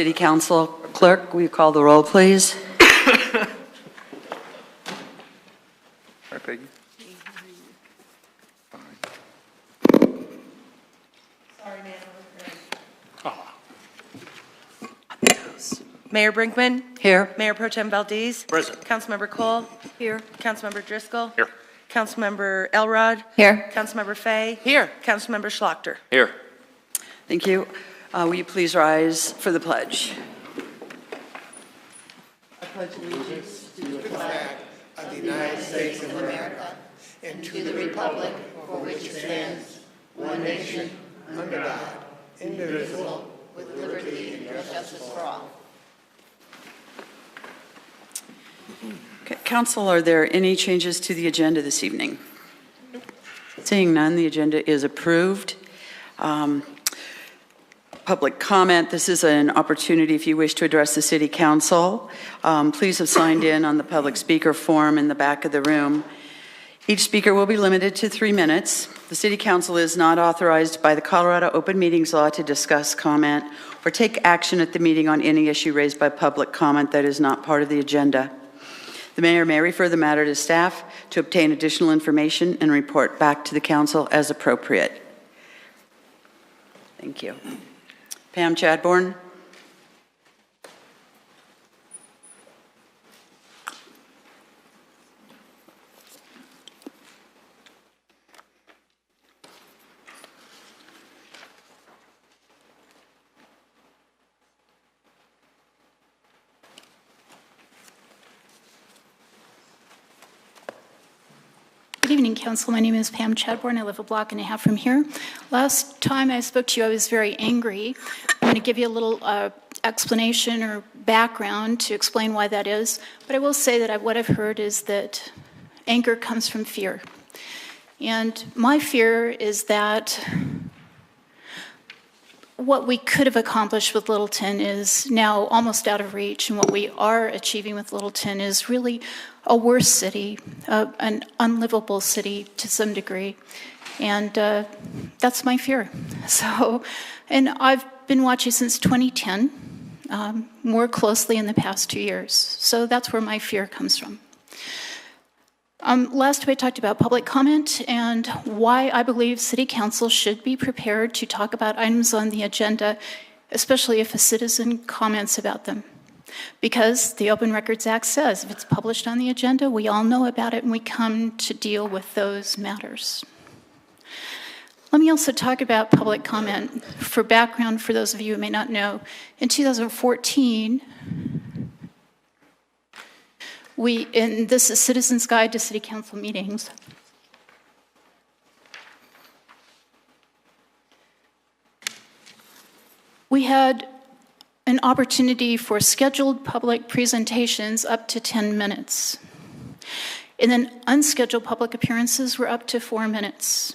City Council. Clerk, will you call the roll, please? All right, Peggy. Mayor Brinkman. Here. Mayor Pro Tem Valdez. Present. Councilmember Cole. Here. Councilmember Driscoll. Here. Councilmember Elrod. Here. Councilmember Fay. Here. Councilmember Schlachter. Here. Thank you. Will you please rise for the pledge? I pledge allegiance to the flag of the United States of America and to the republic for which it stands, one nation, under God, indivisible, with liberty and justice for all. Okay, Council, are there any changes to the agenda this evening? Seeing none, the agenda is approved. Public comment. This is an opportunity if you wish to address the City Council. Please have signed in on the public speaker form in the back of the room. Each speaker will be limited to 3 minutes. The City Council is not authorized by the Colorado Open Meetings Law to discuss, comment, or take action at the meeting on any issue raised by public comment that is not part of the agenda. The mayor may refer the matter to staff to obtain additional information and report back to the council as appropriate. Thank you. Pam Chadbourne. Good evening, Council. My name is Pam Chadbourne. I live a block and a half from here. Last time I spoke to you, I was very angry. I'm going to give you a little explanation or background to explain why that is. But I will say that what I've heard is that anger comes from fear. And my fear is that what we could have accomplished with Littleton is now almost out of reach, and what we are achieving with Littleton is really a worse city, an unlivable city to some degree, and that's my fear. So, and I've been watching since 2010, more closely in the past 2 years, so that's where my fear comes from. Last week I talked about public comment and why I believe City Council should be prepared to talk about items on the agenda, especially if a citizen comments about them. Because the Open Records Act says if it's published on the agenda, we all know about it and we come to deal with those matters. Let me also talk about public comment. For background, for those of you who may not know, in 2014, and this is Citizens Guide to City Council Meetings. We had an opportunity for scheduled public presentations up to 10 minutes. And then unscheduled public appearances were up to 4 minutes.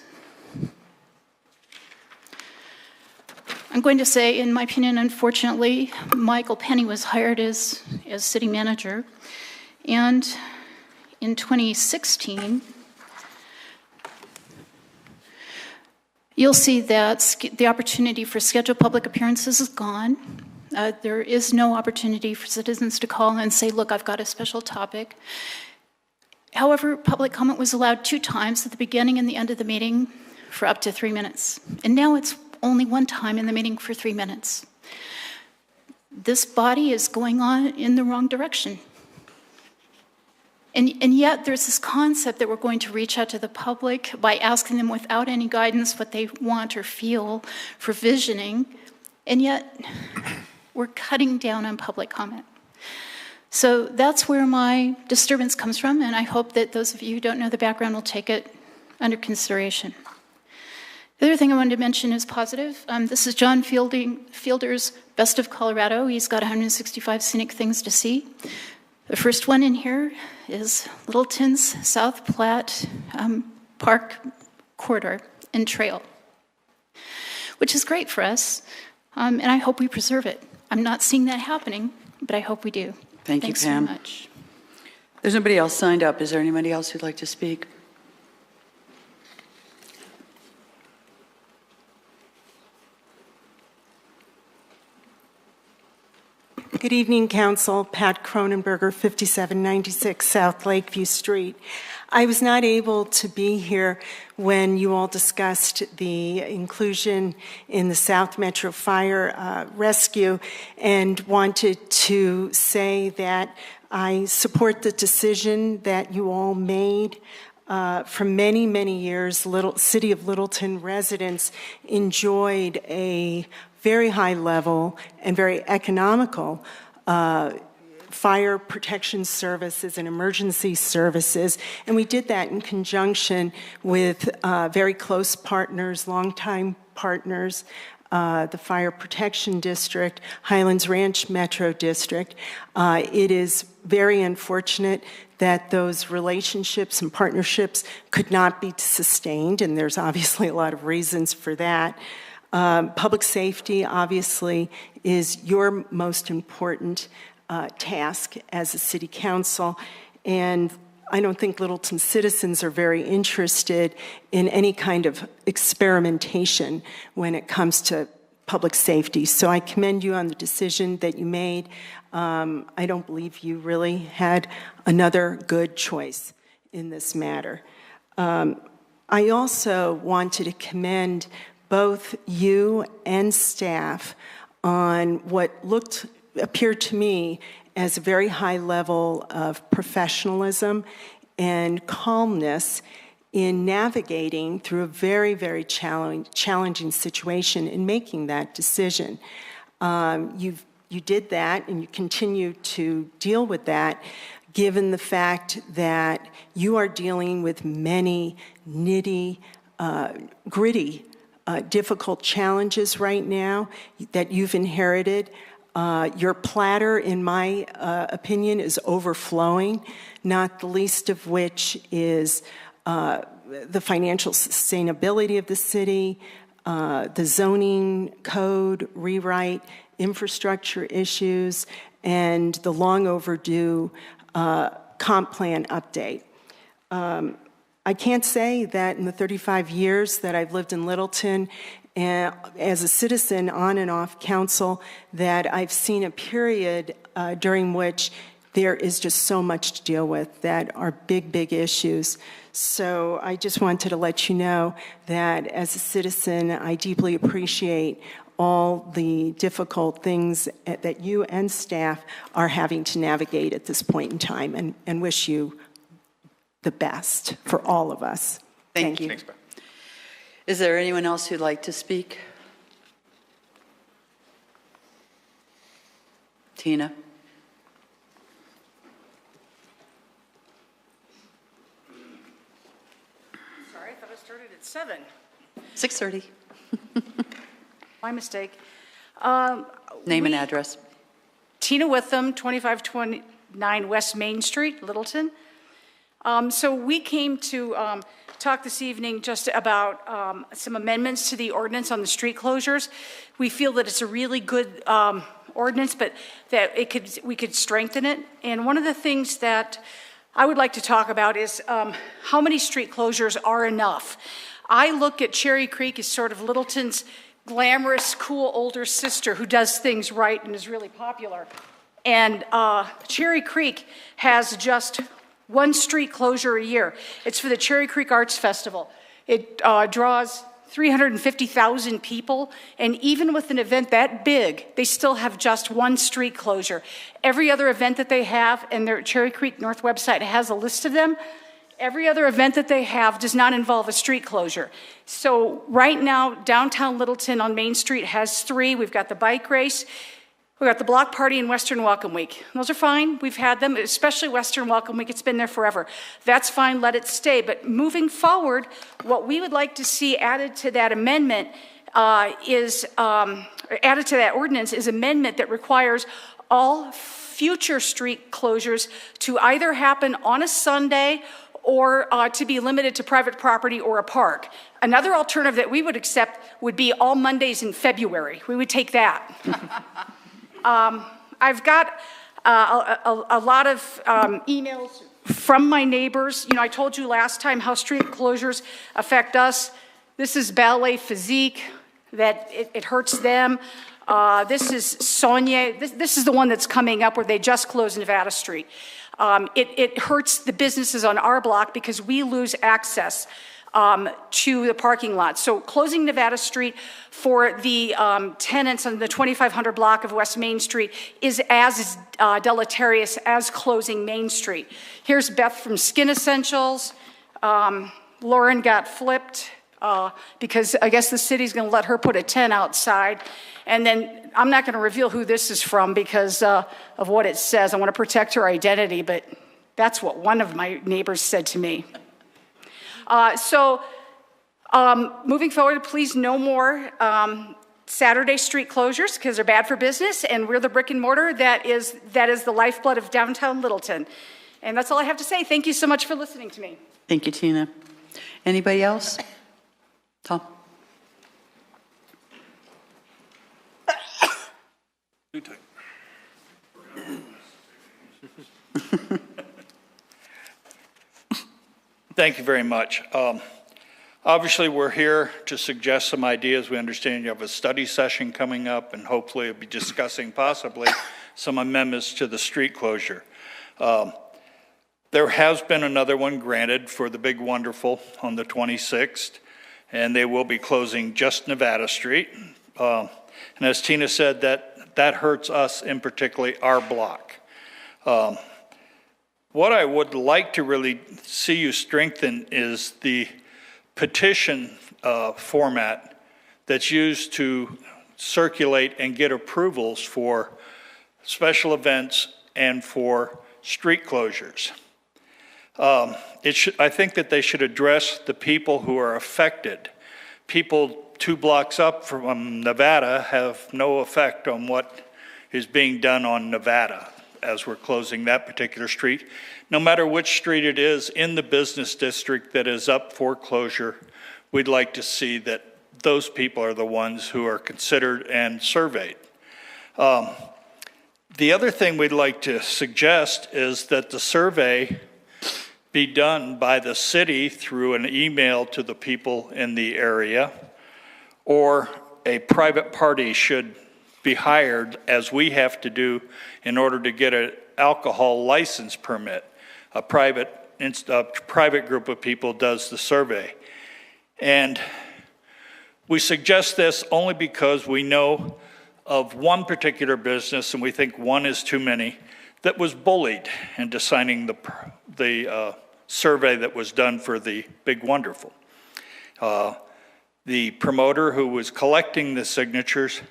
I'm going to say, in my opinion, unfortunately, Michael Penny was hired as city manager. And in 2016, you'll see that the opportunity for scheduled public appearances is gone. There is no opportunity for citizens to call and say, look, I've got a special topic. However, public comment was allowed 2 times at the beginning and the end of the meeting for up to 3 minutes. And now it's only 1 time in the meeting for 3 minutes. This body is going on in the wrong direction. And yet there's this concept that we're going to reach out to the public by asking them without any guidance what they want or feel for visioning, and yet we're cutting down on public comment. So that's where my disturbance comes from, and I hope that those of you who don't know the background will take it under consideration. The other thing I wanted to mention is positive. This is John Fielder's Best of Colorado. He's got 165 scenic things to see. The first one in here is Littleton's South Platte Park Corridor and Trail, which is great for us, and I hope we preserve it. I'm not seeing that happening, but I hope we do. Thanks you, Pam. So much. There's nobody else signed up. Is there anybody else who'd like to speak? Good evening, Council. Pat Cronenberger, 5796 South Lakeview Street. I was not able to be here when you all discussed the inclusion in the South Metro Fire Rescue, and wanted to say that I support the decision that you all made. For many, many years, City of Littleton residents enjoyed a very high level and very economical fire protection services and emergency services. And we did that in conjunction with very close partners, longtime partners, the Fire Protection District, Highlands Ranch Metro District. It is very unfortunate that those relationships and partnerships could not be sustained, and there's obviously a lot of reasons for that. Public safety, obviously, is your most important task as a city council, and I don't think Littleton citizens are very interested in any kind of experimentation when it comes to public safety. So I commend you on the decision that you made. I don't believe you really had another good choice in this matter. I also wanted to commend both you and staff on what appeared to me as a very high level of professionalism and calmness in navigating through a very, very challenging situation in making that decision. You did that, and you continue to deal with that, given the fact that you are dealing with many nitty, gritty, difficult challenges right now that you've inherited. Your platter, in my opinion, is overflowing, not the least of which is the financial sustainability of the city, the zoning code rewrite, infrastructure issues, and the long overdue comp plan update. I can't say that in the 35 years that I've lived in Littleton as a citizen on and off council that I've seen a period during which there is just so much to deal with that are big, big issues. So I just wanted to let you know that as a citizen, I deeply appreciate all the difficult things that you and staff are having to navigate at this point in time, and wish you the best for all of us. Thank you. Thanks, Beth. Is there anyone else who'd like to speak? Tina? Sorry, I thought it started at 7. 6:30. My mistake. Name and address. Tina Witham, 2529 West Main Street, Littleton. So we came to talk this evening just about some amendments to the ordinance on the street closures. We feel that it's a really good ordinance, but that we could strengthen it. And one of the things that I would like to talk about is how many street closures are enough. I look at Cherry Creek as sort of Littleton's glamorous, cool older sister who does things right and is really popular. And Cherry Creek has just one street closure a year. It's for the Cherry Creek Arts Festival. It draws 350,000 people, and even with an event that big, they still have just one street closure. Every other event that they have, and their Cherry Creek North website has a list of them, every other event that they have does not involve a street closure. So right now, downtown Littleton on Main Street has 3. We've got the bike race, we've got the block party, and Western Welcome Week. Those are fine. We've had them, especially Western Welcome Week. It's been there forever. That's fine. Let it stay. But moving forward, what we would like to see added to that amendment added to that ordinance is amendment that requires all future street closures to either happen on a Sunday or to be limited to private property or a park. Another alternative that we would accept would be all Mondays in February. We would take that. I've got a lot of emails from my neighbors. You know, I told you last time how street closures affect us. This is Ballet Physique, that it hurts them. This is Sonia. This is the one that's coming up where they just closed Nevada Street. It hurts the businesses on our block because we lose access to the parking lot. So closing Nevada Street for the tenants on the 2500 block of West Main Street is as deleterious as closing Main Street. Here's Beth from Skin Essentials. Lauren got flipped because I guess the city's going to let her put a tent outside. And then I'm not going to reveal who this is from because of what it says. I want to protect her identity, but that's what one of my neighbors said to me. Moving forward, please no more Saturday street closures because they're bad for business, and we're the brick and mortar that is the lifeblood of downtown Littleton. And that's all I have to say. Thank you so much for listening to me. Thank you, Tina. Anybody else? Tom? Too tight. Thank you very much. Obviously, we're here to suggest some ideas. We understand you have a study session coming up, and hopefully we'll be discussing possibly some amendments to the street closure. There has been another one granted for the Big Wonderful on the 26th, and they will be closing just Nevada Street. And as Tina said, that hurts us, in particularly our block. What I would like to really see you strengthen is the petition format that's used to circulate and get approvals for special events and for street closures. I think that they should address the people who are affected. People 2 blocks up from Nevada have no effect on what is being done on Nevada as we're closing that particular street. No matter which street it is in the business district that is up for closure, we'd like to see that those people are the ones who are considered and surveyed. The other thing we'd like to suggest is that the survey be done by the city through an email to the people in the area, or a private party should be hired, as we have to do in order to get an alcohol license permit. A private group of people does the survey. And we suggest this only because we know of one particular business, and we think one is too many, that was bullied into signing the survey that was done for the Big Wonderful. The promoter who was collecting the signatures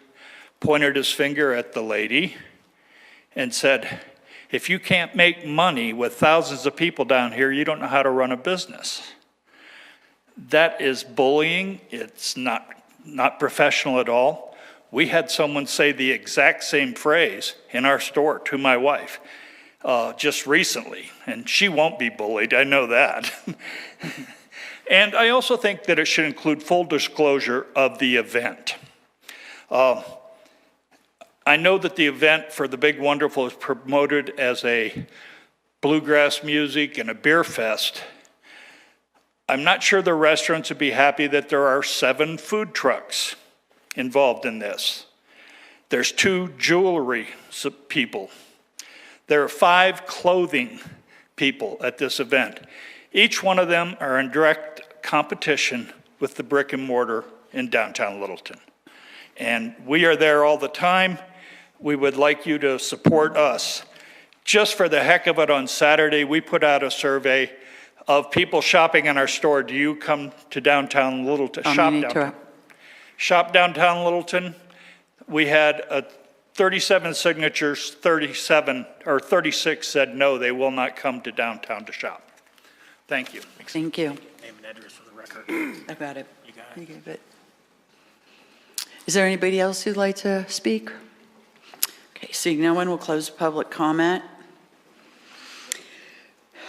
pointed his finger at the lady and said, "If you can't make money with thousands of people down here, you don't know how to run a business." That is bullying. It's not professional at all. We had someone say the exact same phrase in our store to my wife just recently, and she won't be bullied, I know that. And I also think that it should include full disclosure of the event. I know that the event for the Big Wonderful is promoted as a bluegrass music and a beer fest. I'm not sure the restaurants would be happy that there are 7 food trucks involved in this. There's 2 jewelry people. There are 5 clothing people at this event. Each one of them are in direct competition with the brick and mortar in downtown Littleton. And we are there all the time. We would like you to support us. Just for the heck of it, on Saturday, we put out a survey of people shopping in our store. Do you come to downtown Littleton? Shop downtown Littleton. We had 37 signatures, 36 said no, they will not come to downtown to shop. Thank you. Thank you. Name and address for the record. I got it. You got it. You gave it. Is there anybody else who'd like to speak? Okay, seeing no one, we'll close public comment.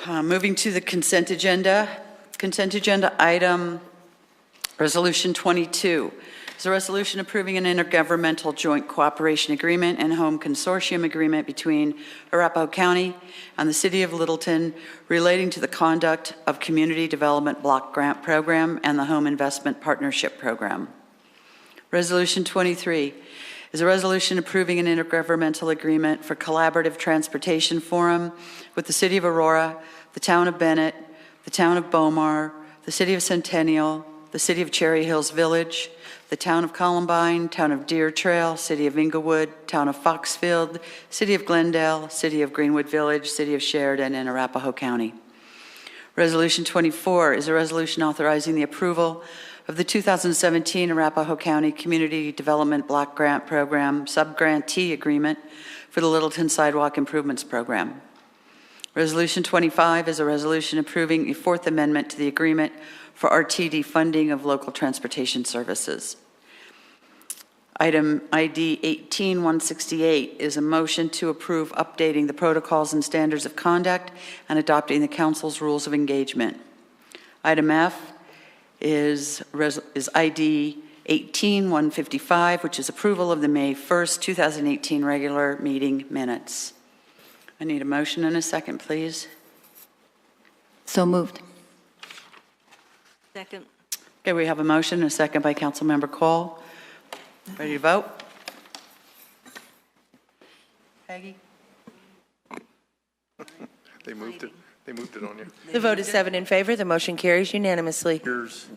Moving to the consent agenda. Consent agenda item, Resolution 22. It's a resolution approving an intergovernmental joint cooperation agreement and home consortium agreement between Arapahoe County and the City of Littleton relating to the conduct of Community Development Block Grant Program and the Home Investment Partnership Program. Resolution 23, is a resolution approving an intergovernmental agreement for collaborative transportation forum with the City of Aurora, the Town of Bennett, the Town of Bomar, the City of Centennial, the City of Cherry Hills Village, the Town of Columbine, Town of Deer Trail, City of Inglewood, Town of Foxfield, City of Glendale, City of Greenwood Village, City of Sheridan, and Arapahoe County. Resolution 24 is a resolution authorizing the approval of the 2017 Arapahoe County Community Development Block Grant Program Subgrantee Agreement for the Littleton Sidewalk Improvements Program. Resolution 25 is a resolution approving a Fourth Amendment to the agreement for RTD funding of local transportation services. Item ID 18168 is a motion to approve updating the protocols and standards of conduct and adopting the council's rules of engagement. Item F is ID 18155, which is approval of the May 1st, 2018 regular meeting minutes. I need a motion and a second, please. So moved. Second. Okay, we have a motion and a second by Councilmember Cole. Ready to vote? Peggy? They moved it. They moved it on you. The vote is 7 in favor. The motion carries unanimously. Yours.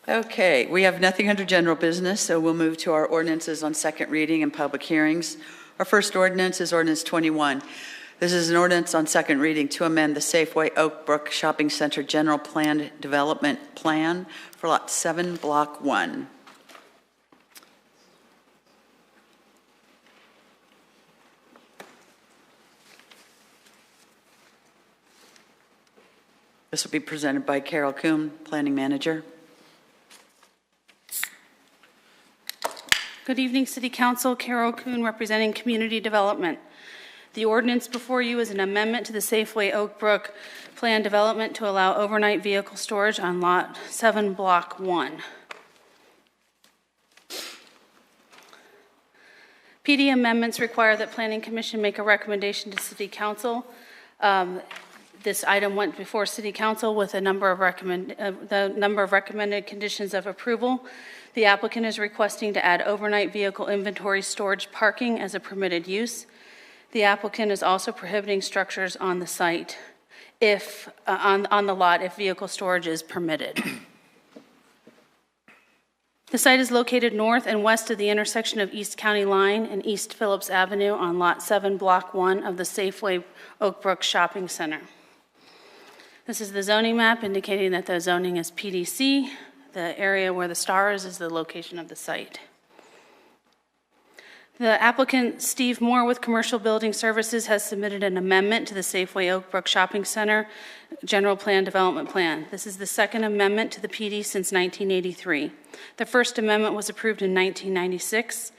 Okay, we have nothing under general business, so we'll move to our ordinances on second reading and public hearings. Our first ordinance is Ordinance 21. This is an ordinance on second reading to amend the Safeway Oak Brook Shopping Center General Plan Development Plan for Lot 7, Block 1. This will be presented by Carol Kuhn, Planning Manager. Good evening, City Council. Carol Kuhn representing Community Development. The ordinance before you is an amendment to the Safeway Oak Brook Plan Development to allow overnight vehicle storage on Lot 7, Block 1. PD amendments require that Planning Commission make a recommendation to City Council. This item went before City Council with a number of recommended conditions of approval. The applicant is requesting to add overnight vehicle inventory storage parking as a permitted use. The applicant is also prohibiting structures on the site if on the lot if vehicle storage is permitted. The site is located north and west of the intersection of East County Line and East Phillips Avenue on Lot 7, Block 1 of the Safeway Oak Brook Shopping Center. This is the zoning map indicating that the zoning is PDC. The area where the star is the location of the site. The applicant, Steve Moore with Commercial Building Services, has submitted an amendment to the Safeway Oak Brook Shopping Center General Plan Development Plan. This is the second amendment to the PD since 1983. The first amendment was approved in 1996.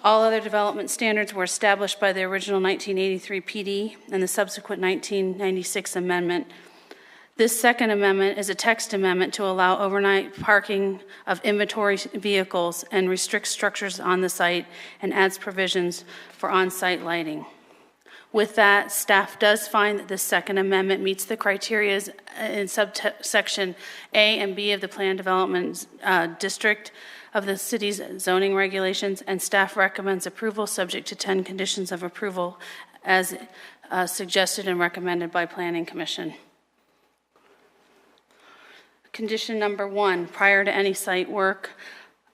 All other development standards were established by the original 1983 PD and the subsequent 1996 amendment. This second amendment is a text amendment to allow overnight parking of inventory vehicles and restricts structures on the site and adds provisions for on-site lighting. With that, staff does find that this second amendment meets the criteria in subsection A and B of the Plan Development District of the city's zoning regulations, and staff recommends approval subject to 10 conditions of approval as suggested and recommended by Planning Commission. Condition number 1, prior to any site work,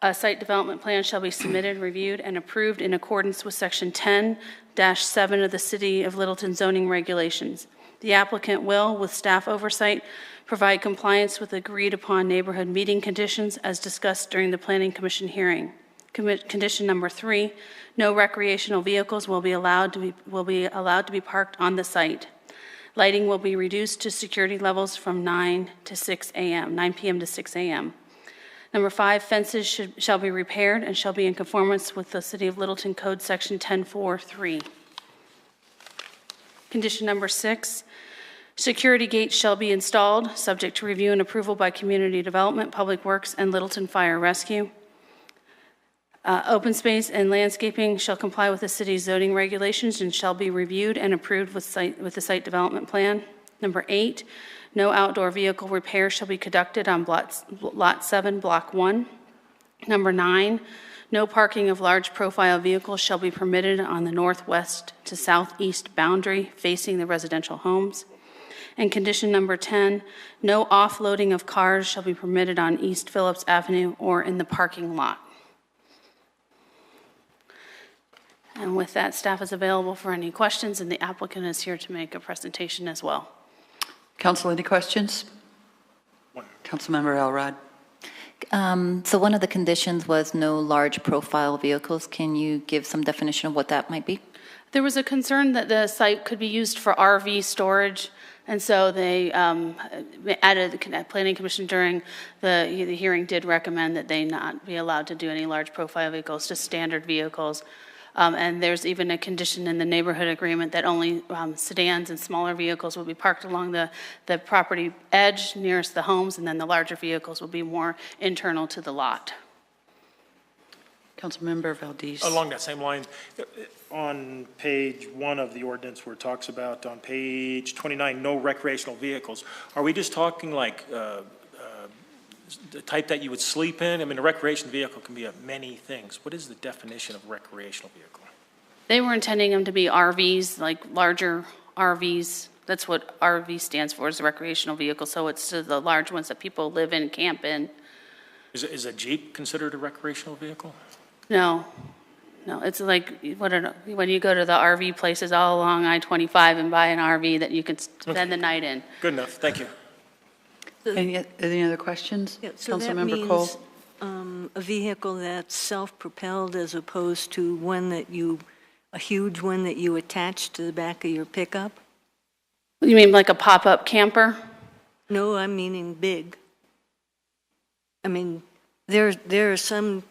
a site development plan shall be submitted, reviewed, and approved in accordance with Section 10-7 of the City of Littleton zoning regulations. The applicant will, with staff oversight, provide compliance with agreed upon neighborhood meeting conditions as discussed during the Planning Commission hearing. Condition number 3, no recreational vehicles will be allowed to be parked on the site. Lighting will be reduced to security levels from 9 p.m. to 6 a.m. Number 5, fences shall be repaired and shall be in conformance with the City of Littleton Code Section 10.4.3. Condition number 6, security gates shall be installed, subject to review and approval by Community Development, Public Works, and Littleton Fire Rescue. Open space and landscaping shall comply with the city's zoning regulations and shall be reviewed and approved with the site development plan. Number 8, no outdoor vehicle repair shall be conducted on Lot 7, Block 1. Number 9, No parking of large profile vehicles shall be permitted on the northwest to southeast boundary facing the residential homes. And condition number 10, no offloading of cars shall be permitted on East Phillips Avenue or in the parking lot. And with that, staff is available for any questions, and the applicant is here to make a presentation as well. Council, any questions? Councilmember Elrod. So one of the conditions was no large profile vehicles. Can you give some definition of what that might be? There was a concern that the site could be used for RV storage, and so they added, the Planning Commission during the hearing did recommend that they not be allowed to do any large profile vehicles, just standard vehicles. And there's even a condition in the neighborhood agreement that only sedans and smaller vehicles will be parked along the property edge nearest the homes, and then the larger vehicles will be more internal to the lot. Councilmember Valdez. Along that same line, on page 1 of the ordinance where it talks about on page 29, no recreational vehicles, are we just talking like the type that you would sleep in? I mean, a recreational vehicle can be many things. What is the definition of recreational vehicle? They were intending them to be RVs, like larger RVs. That's what RV stands for, is a recreational vehicle. So it's the large ones that people live in, camp in. Is a Jeep considered a recreational vehicle? No, it's like when you go to the RV places all along I-25 and buy an RV that you can spend the night in. Good enough, thank you. Any other questions? Yeah, so that Councilmember Cole. means a vehicle that's self-propelled as opposed to one that a huge one that you attach to the back of your pickup? You mean like a pop-up camper? No, I'm meaning big. I mean, there are some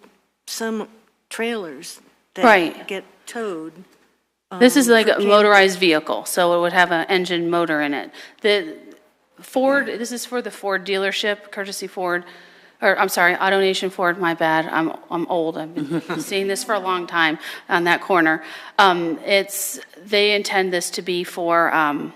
trailers that Right. get towed. This is like for a motorized vehicle, so it would have an engine motor in it. The Ford, this is for the Ford dealership, courtesy Ford, or I'm sorry, AutoNation Ford, my bad, I'm old, I've been seeing this for a long time on that corner. They intend this to be for,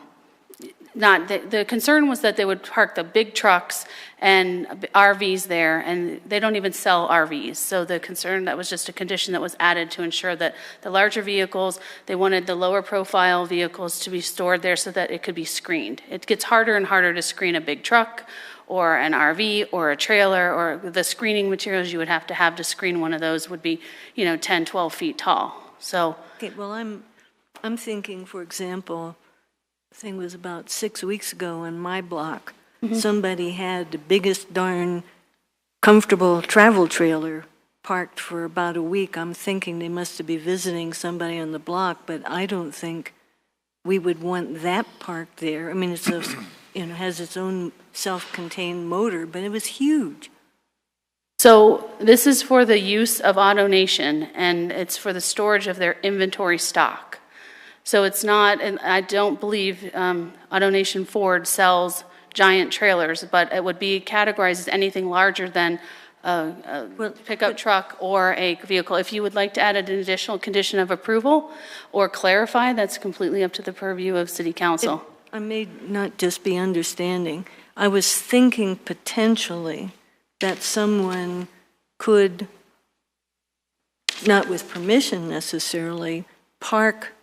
the concern was that they would park the big trucks and RVs there, and they don't even sell RVs. So the concern, that was just a condition that was added to ensure that the larger vehicles, they wanted the lower profile vehicles to be stored there so that it could be screened. It gets harder and harder to screen a big truck or an RV or a trailer, or the screening materials you would have to screen one of those would be, 10, 12 feet tall. So. Okay, well, I'm thinking, for example, the thing was about 6 weeks ago in my block. Somebody had the biggest darn comfortable travel trailer parked for about a week. I'm thinking they must have been visiting somebody on the block, but I don't think we would want that parked there. I mean, it's has its own self-contained motor, but it was huge. So this is for the use of AutoNation, and it's for the storage of their inventory stock. So it's not, and I don't believe AutoNation Ford sells giant trailers, but it would be categorized as anything larger than a pickup truck or a vehicle. If you would like to add an additional condition of approval or clarify, that's completely up to the purview of City Council. I may not just be understanding. I was thinking potentially that someone could, not with permission necessarily, park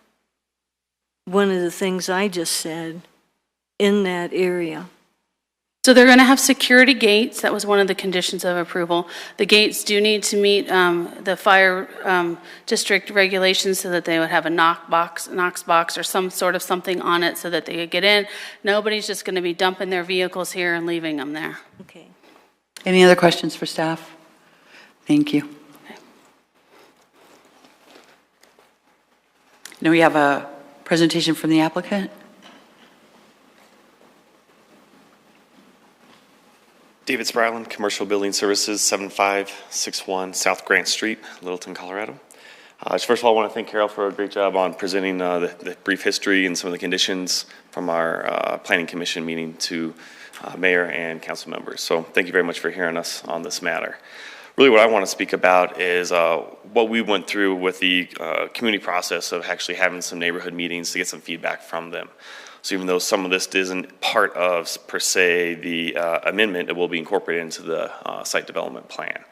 one of the things I just said in that area. So they're going to have security gates. That was one of the conditions of approval. The gates do need to meet the fire district regulations so that they would have a Knox box or some sort of something on it so that they could get in. Nobody's just going to be dumping their vehicles here and leaving them there. Okay. Any other questions for staff? Thank you. Now we have a presentation from the applicant. David Spratland, Commercial Building Services, 7561 South Grant Street, Littleton, Colorado. First of all, I want to thank Carol for a great job on presenting the brief history and some of the conditions from our Planning Commission meeting to Mayor and Council members. So thank you very much for hearing us on this matter. Really what I want to speak about is what we went through with the community process of actually having some neighborhood meetings to get some feedback from them. So even though some of this isn't part of, per se, the amendment, it will be incorporated into the site development plan.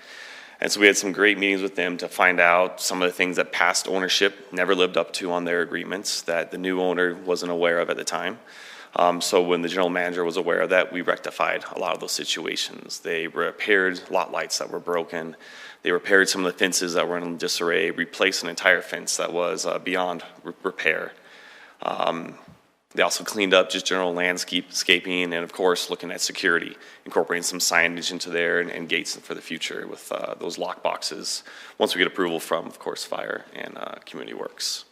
And so we had some great meetings with them to find out some of the things that past ownership never lived up to on their agreements that the new owner wasn't aware of at the time. So when the general manager was aware of that, we rectified a lot of those situations. They repaired lot lights that were broken. They repaired some of the fences that were in disarray, replaced an entire fence that was beyond repair. They also cleaned up just general landscaping and, of course, looking at security, incorporating some signage into there and gates for the future with those lock boxes, once we get approval from, of course, Fire and Community Works.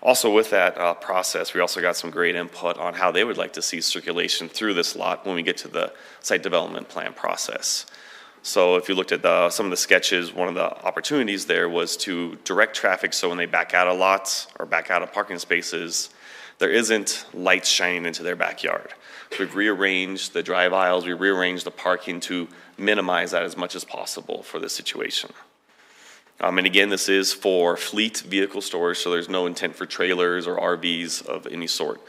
Also with that process, we also got some great input on how they would like to see circulation through this lot when we get to the site development plan process. So if you looked at some of the sketches, one of the opportunities there was to direct traffic so when they back out of lots or back out of parking spaces, there isn't lights shining into their backyard. So we've rearranged the drive aisles, we rearranged the parking to minimize that as much as possible for this situation. And again, this is for fleet vehicle storage, so there's no intent for trailers or RVs of any sort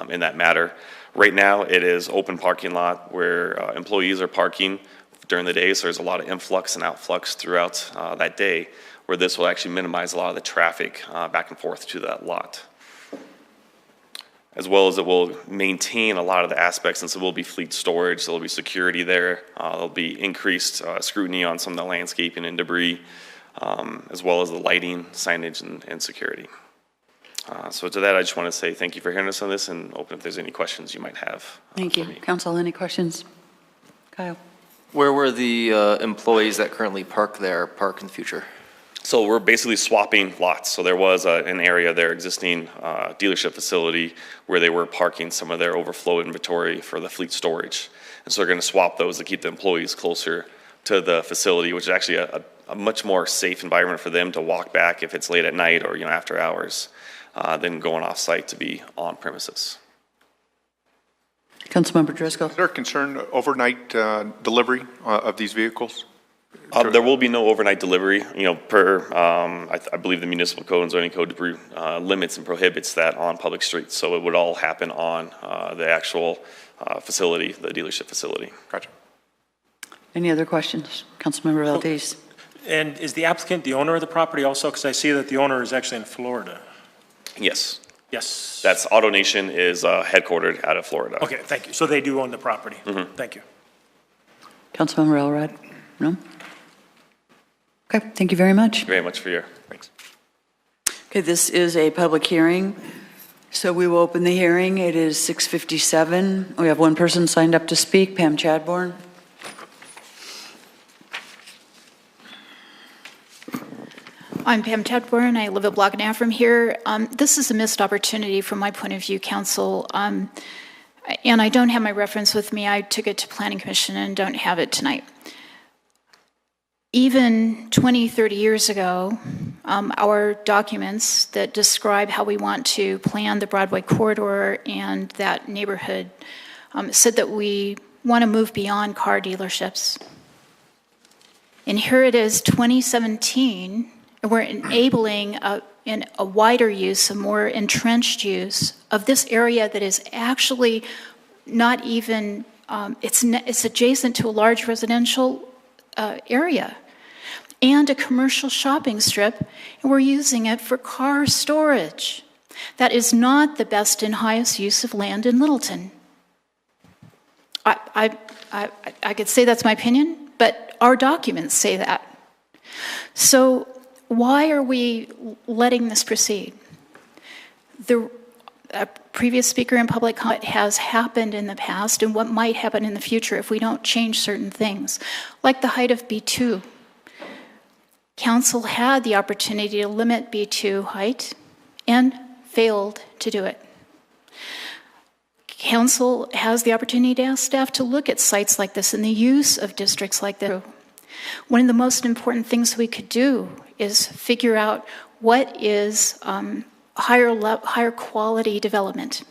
in that matter. Right now, it is open parking lot where employees are parking during the day, so there's a lot of influx and outflux throughout that day, where this will actually minimize a lot of the traffic back and forth to that lot. As well as it will maintain a lot of the aspects, since it will be fleet storage, there will be security there, there'll be increased scrutiny on some of the landscaping and debris, as well as the lighting, signage, and security. So to that, I just want to say thank you for hearing us on this and open if there's any questions you might have. Thank you. Council, any questions? Kyle? Where were the employees that currently park there park in the future? So we're basically swapping lots. So there was an area, their existing dealership facility, where they were parking some of their overflow inventory for the fleet storage. And so they're going to swap those to keep the employees closer to the facility, which is actually a much more safe environment for them to walk back if it's late at night or after hours than going off site to be on premises. Councilmember Driscoll. Is there a concern overnight delivery of these vehicles? There will be no overnight delivery, per, I believe the municipal code and zoning code limits and prohibits that on public streets. So it would all happen on the actual facility, the dealership facility. Gotcha. Any other questions? Councilmember Valdez. And is the applicant the owner of the property also? Because I see that the owner is actually in Florida. Yes. Yes. That's AutoNation is headquartered out of Florida. Okay, thank you. So they do own the property. Mm-hmm. Thank you. Councilmember Elrod? No? Okay, thank you very much. Thank you very much for your, thanks. Okay, this is a public hearing, so we will open the hearing. It is 6:57. We have one person signed up to speak, Pam Chadbourne. I'm Pam Chadbourne. I live a block and a half from here. This is a missed opportunity from my point of view, Council. And I don't have my reference with me. I took it to Planning Commission and don't have it tonight. Even 20, 30 years ago, our documents that describe how we want to plan the Broadway corridor and that neighborhood said that we want to move beyond car dealerships. And here it is, 2017, and we're enabling a wider use, a more entrenched use of this area that is actually not even, it's adjacent to a large residential area and a commercial shopping strip, and we're using it for car storage. That is not the best and highest use of land in Littleton. I could say that's my opinion, but our documents say that. So why are we letting this proceed? The previous speaker in public comment has happened in the past and what might happen in the future if we don't change certain things, like the height of B2. Council had the opportunity to limit B2 height and failed to do it. Council has the opportunity to ask staff to look at sites like this and the use of districts like this. One of the most important things we could do is figure out what is higher quality development,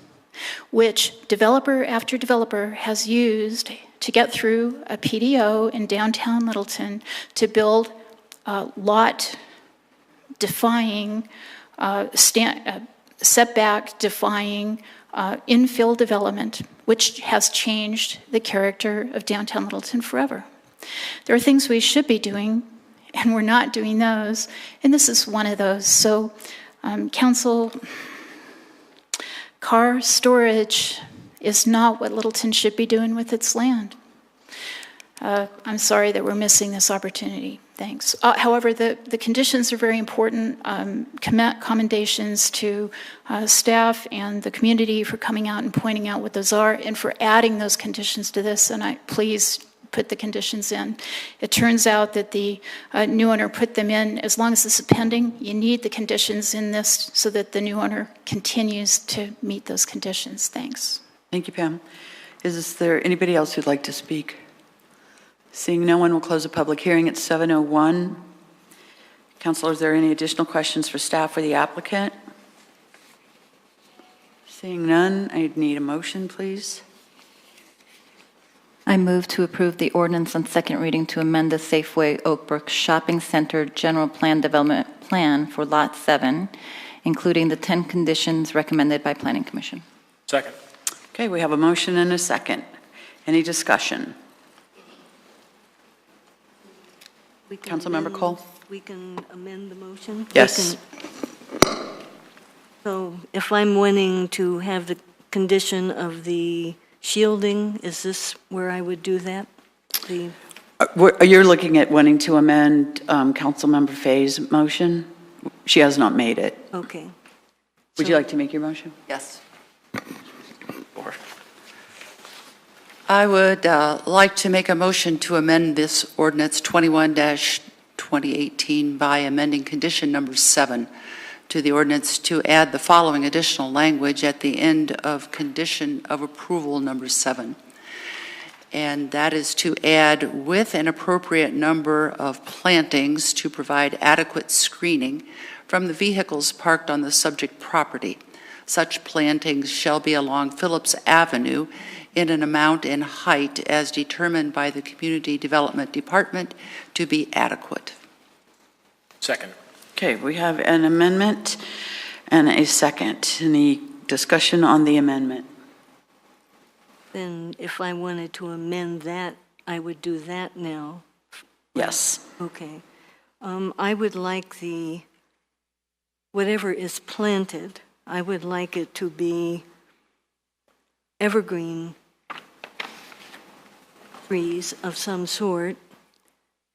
which developer after developer has used to get through a PDO in downtown Littleton to build lot defying, setback defying infill development, which has changed the character of downtown Littleton forever. There are things we should be doing and we're not doing those. And this is one of those. So, council, car storage is not what Littleton should be doing with its land. I'm sorry that we're missing this opportunity. Thanks. However, the conditions are very important. Commendations to staff and the community for coming out and pointing out what those are and for adding those conditions to this. And please put the conditions in. It turns out that the new owner put them in. As long as this is pending, you need the conditions in this so that the new owner continues to meet those conditions. Thanks. Thank you, Pam. Is there anybody else who'd like to speak? Seeing no one, will close the public hearing at 7:01. Councilor, is there any additional questions for staff or the applicant? Seeing none, I'd need a motion, please. I move to approve the ordinance on second reading to amend the Safeway Oakbrook Shopping Center General Plan Development Plan for Lot 7, including the 10 conditions recommended by Planning Commission. Second. Okay, we have a motion and a second. Any discussion? Councilmember Cole? We can amend the motion? Yes. So if I'm wanting to have the condition of the shielding, is this where I would do that? You're looking at wanting to amend Councilmember Faye's motion? She has not made it. Okay. Would you like to make your motion? Yes. I would like to make a motion to amend this ordinance 21-2018 by amending condition number 7 to the ordinance to add the following additional language at the end of condition of approval number 7. And that is to add with an appropriate number of plantings to provide adequate screening from the vehicles parked on the subject property. Such plantings shall be along Phillips Avenue in an amount and height as determined by the Community Development Department to be adequate. Second. Okay, we have an amendment and a second. Any discussion on the amendment? Then if I wanted to amend that, I would do that now. Yes. Okay. I would like whatever is planted, I would like it to be evergreen trees of some sort,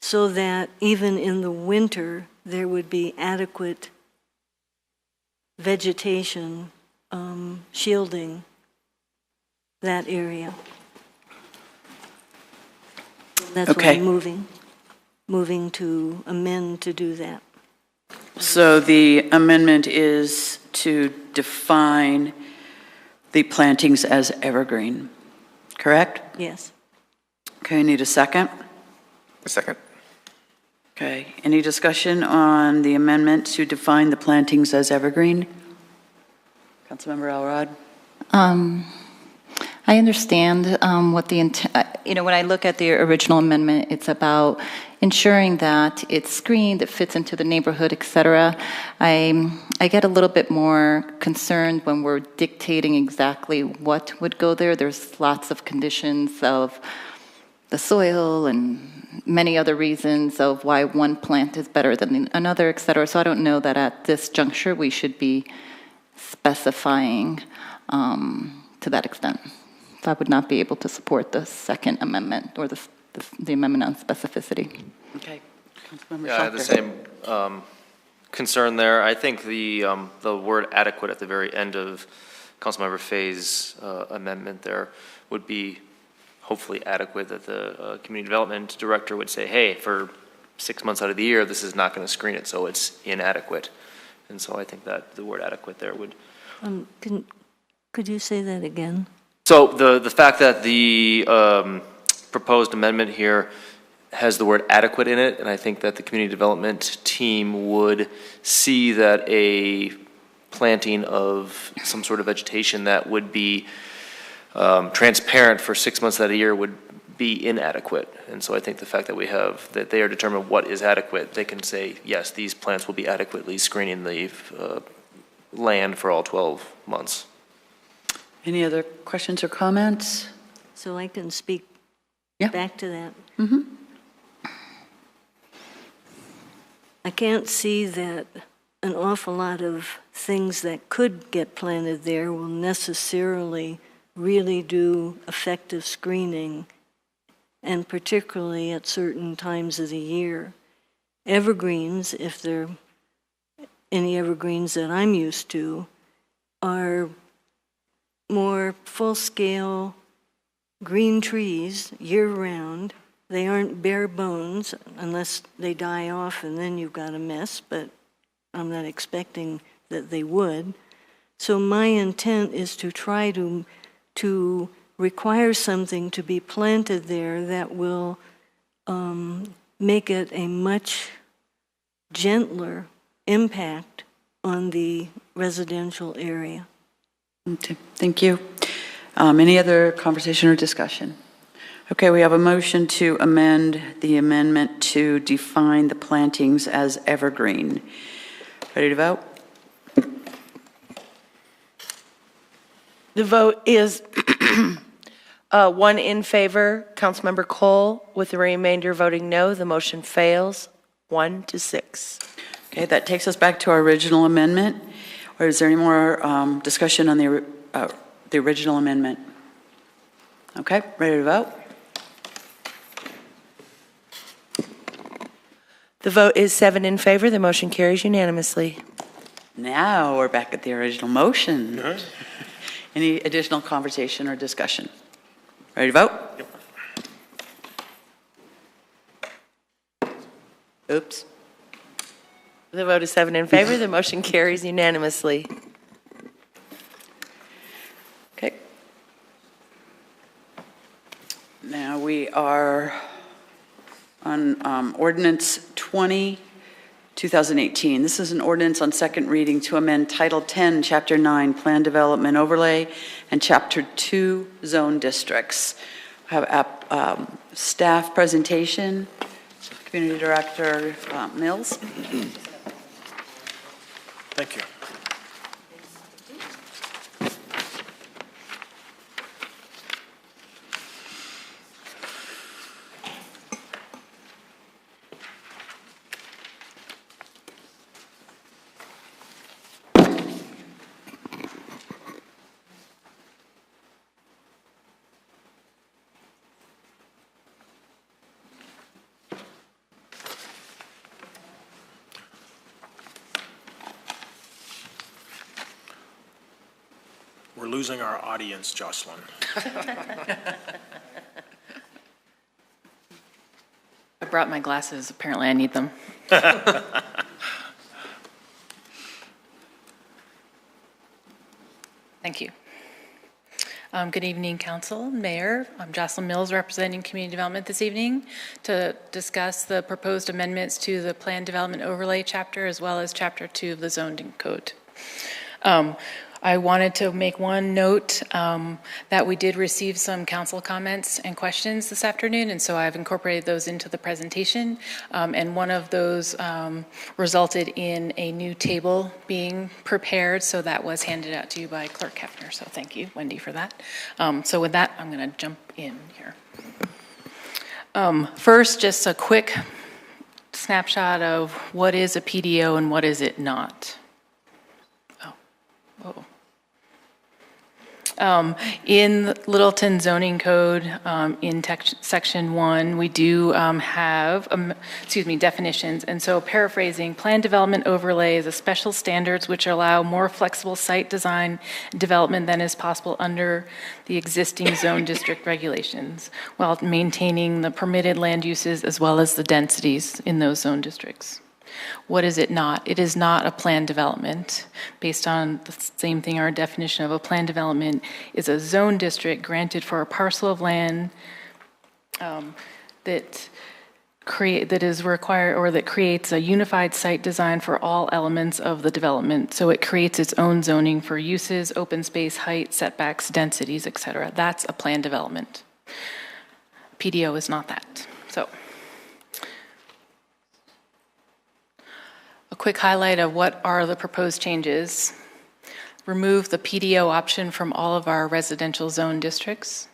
so that even in the winter there would be adequate vegetation shielding that area. That's Okay. what I'm moving to amend to do that. So the amendment is to define the plantings as evergreen, correct? Yes. Okay, I need a second. A second. Okay, any discussion on the amendment to define the plantings as evergreen? Councilmember Elrod? I understand what the intent, when I look at the original amendment, it's about ensuring that it's screened, it fits into the neighborhood, et cetera. I get a little bit more concerned when we're dictating exactly what would go there. There's lots of conditions of the soil and many other reasons of why one plant is better than another, et cetera. So I don't know that at this juncture we should be specifying to that extent. So I would not be able to support the second amendment or the amendment on specificity. Okay. Councilmember Yeah, I have the same concern there. I think the word adequate at the very end of Councilmember Faye's amendment there would be hopefully adequate, that the community development director would say, hey, for 6 months out of the year, this is not going to screen it, so it's inadequate. And so I think that the word adequate there would... Could you say that again? So the fact that the proposed amendment here has the word adequate in it, and I think that the community development team would see that a planting of some sort of vegetation that would be transparent for 6 months out of the year would be inadequate. And so I think the fact that they are determined what is adequate, they can say, yes, these plants will be adequately screening the land for all 12 months. Any other questions or comments? So I can speak back to that. Mm-hmm. I can't see that an awful lot of things that could get planted there will necessarily really do effective screening, and particularly at certain times of the year. Evergreens, if they're any evergreens that I'm used to, are more full-scale green trees year-round. They aren't bare bones unless they die off, and then you've got a mess, but I'm not expecting that they would. So my intent is to try to require something to be planted there that will make it a much gentler impact on the residential area. Okay, thank you. Any other conversation or discussion? Okay, we have a motion to amend the amendment to define the plantings as evergreen. Ready to vote? The vote is 1 in favor, Councilmember Cole, with the remainder voting no. The motion fails 1-6. Okay, that takes us back to our original amendment. Or is there any more discussion on the original amendment? Okay, ready to vote? The vote is 7 in favor. The motion carries unanimously. Now we're back at the original motion. Any additional conversation or discussion? Ready to vote? Yep. Oops. The vote is 7 in favor. The motion carries unanimously. Okay. Now we are on ordinance 20, 2018. This is an ordinance on second reading to amend Title 10, Chapter 9, Plan Development Overlay, and Chapter 2, Zone Districts. I have a staff presentation. Community Director Mills. Thank you. We're losing our audience, Jocelyn. I brought my glasses. Apparently I need them. Thank you. Good evening, Council, Mayor. I'm Jocelyn Mills, representing Community Development this evening to discuss the proposed amendments to the Plan Development Overlay Chapter as well as Chapter 2 of the Zoning Code. I wanted to make one note that we did receive some council comments and questions this afternoon, and so I've incorporated those into the presentation. And one of those resulted in a new table being prepared, so that was handed out to you by Clerk Hefner. So thank you, Wendy, for that. So with that, I'm going to jump in here. First, just a quick snapshot of what is a PDO and what is it not. Oh. In Littleton Zoning Code, in Section 1, we do have, definitions. And so paraphrasing, plan development overlay is a special standards which allow more flexible site design development than is possible under the existing zone district regulations, while maintaining the permitted land uses as well as the densities in those zone districts. What is it not? It is not a planned development. Based on the same thing, our definition of a planned development is a zone district granted for a parcel of land that is required or that creates a unified site design for all elements of the development. So it creates its own zoning for uses, open space, height, setbacks, densities, etc. That's a planned development. PDO is not that. So. A quick highlight of what are the proposed changes. Remove the PDO option from all of our residential zone districts.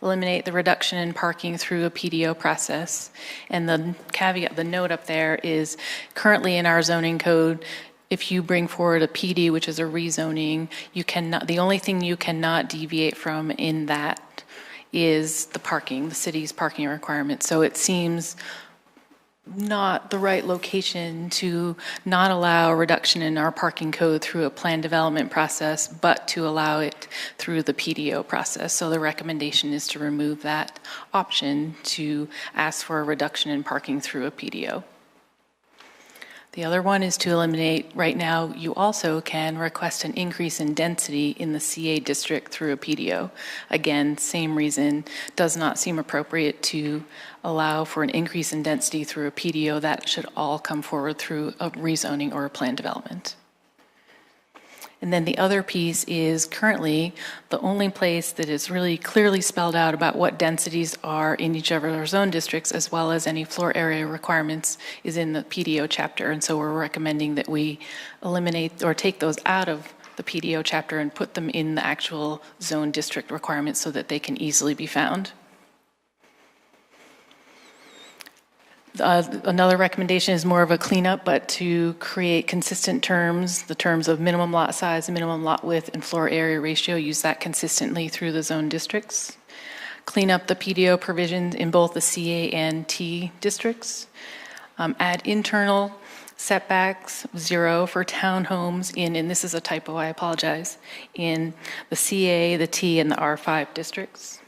eliminate the reduction in parking through a PDO process. And the caveat, the note up there is currently in our zoning code, if you bring forward a PD, which is a rezoning, you cannot, the only thing you cannot deviate from in that is the parking, the city's parking requirements. So it seems not the right location to not allow a reduction in our parking code through a plan development process, but to allow it through the PDO process. So the recommendation is to remove that option to ask for a reduction in parking through a PDO. The other one is to eliminate, right now, you also can request an increase in density in the CA district through a PDO. Again, same reason, does not seem appropriate to allow for an increase in density through a PDO. That should all come forward through a rezoning or a plan development. And then the other piece is currently the only place that is really clearly spelled out about what densities are in each of our zone districts, as well as any floor area requirements, is in the PDO chapter. And so we're recommending that we eliminate or take those out of the PDO chapter and put them in the actual zone district requirements so that they can easily be found. Another recommendation is more of a cleanup, but to create consistent terms, the terms of minimum lot size, minimum lot width, and floor area ratio, use that consistently through the zone districts. Clean up the PDO provisions in both the CA and T districts. Add internal setbacks, 0 for townhomes in, and this is a typo, I apologize, in the CA, the T, and the R5 districts.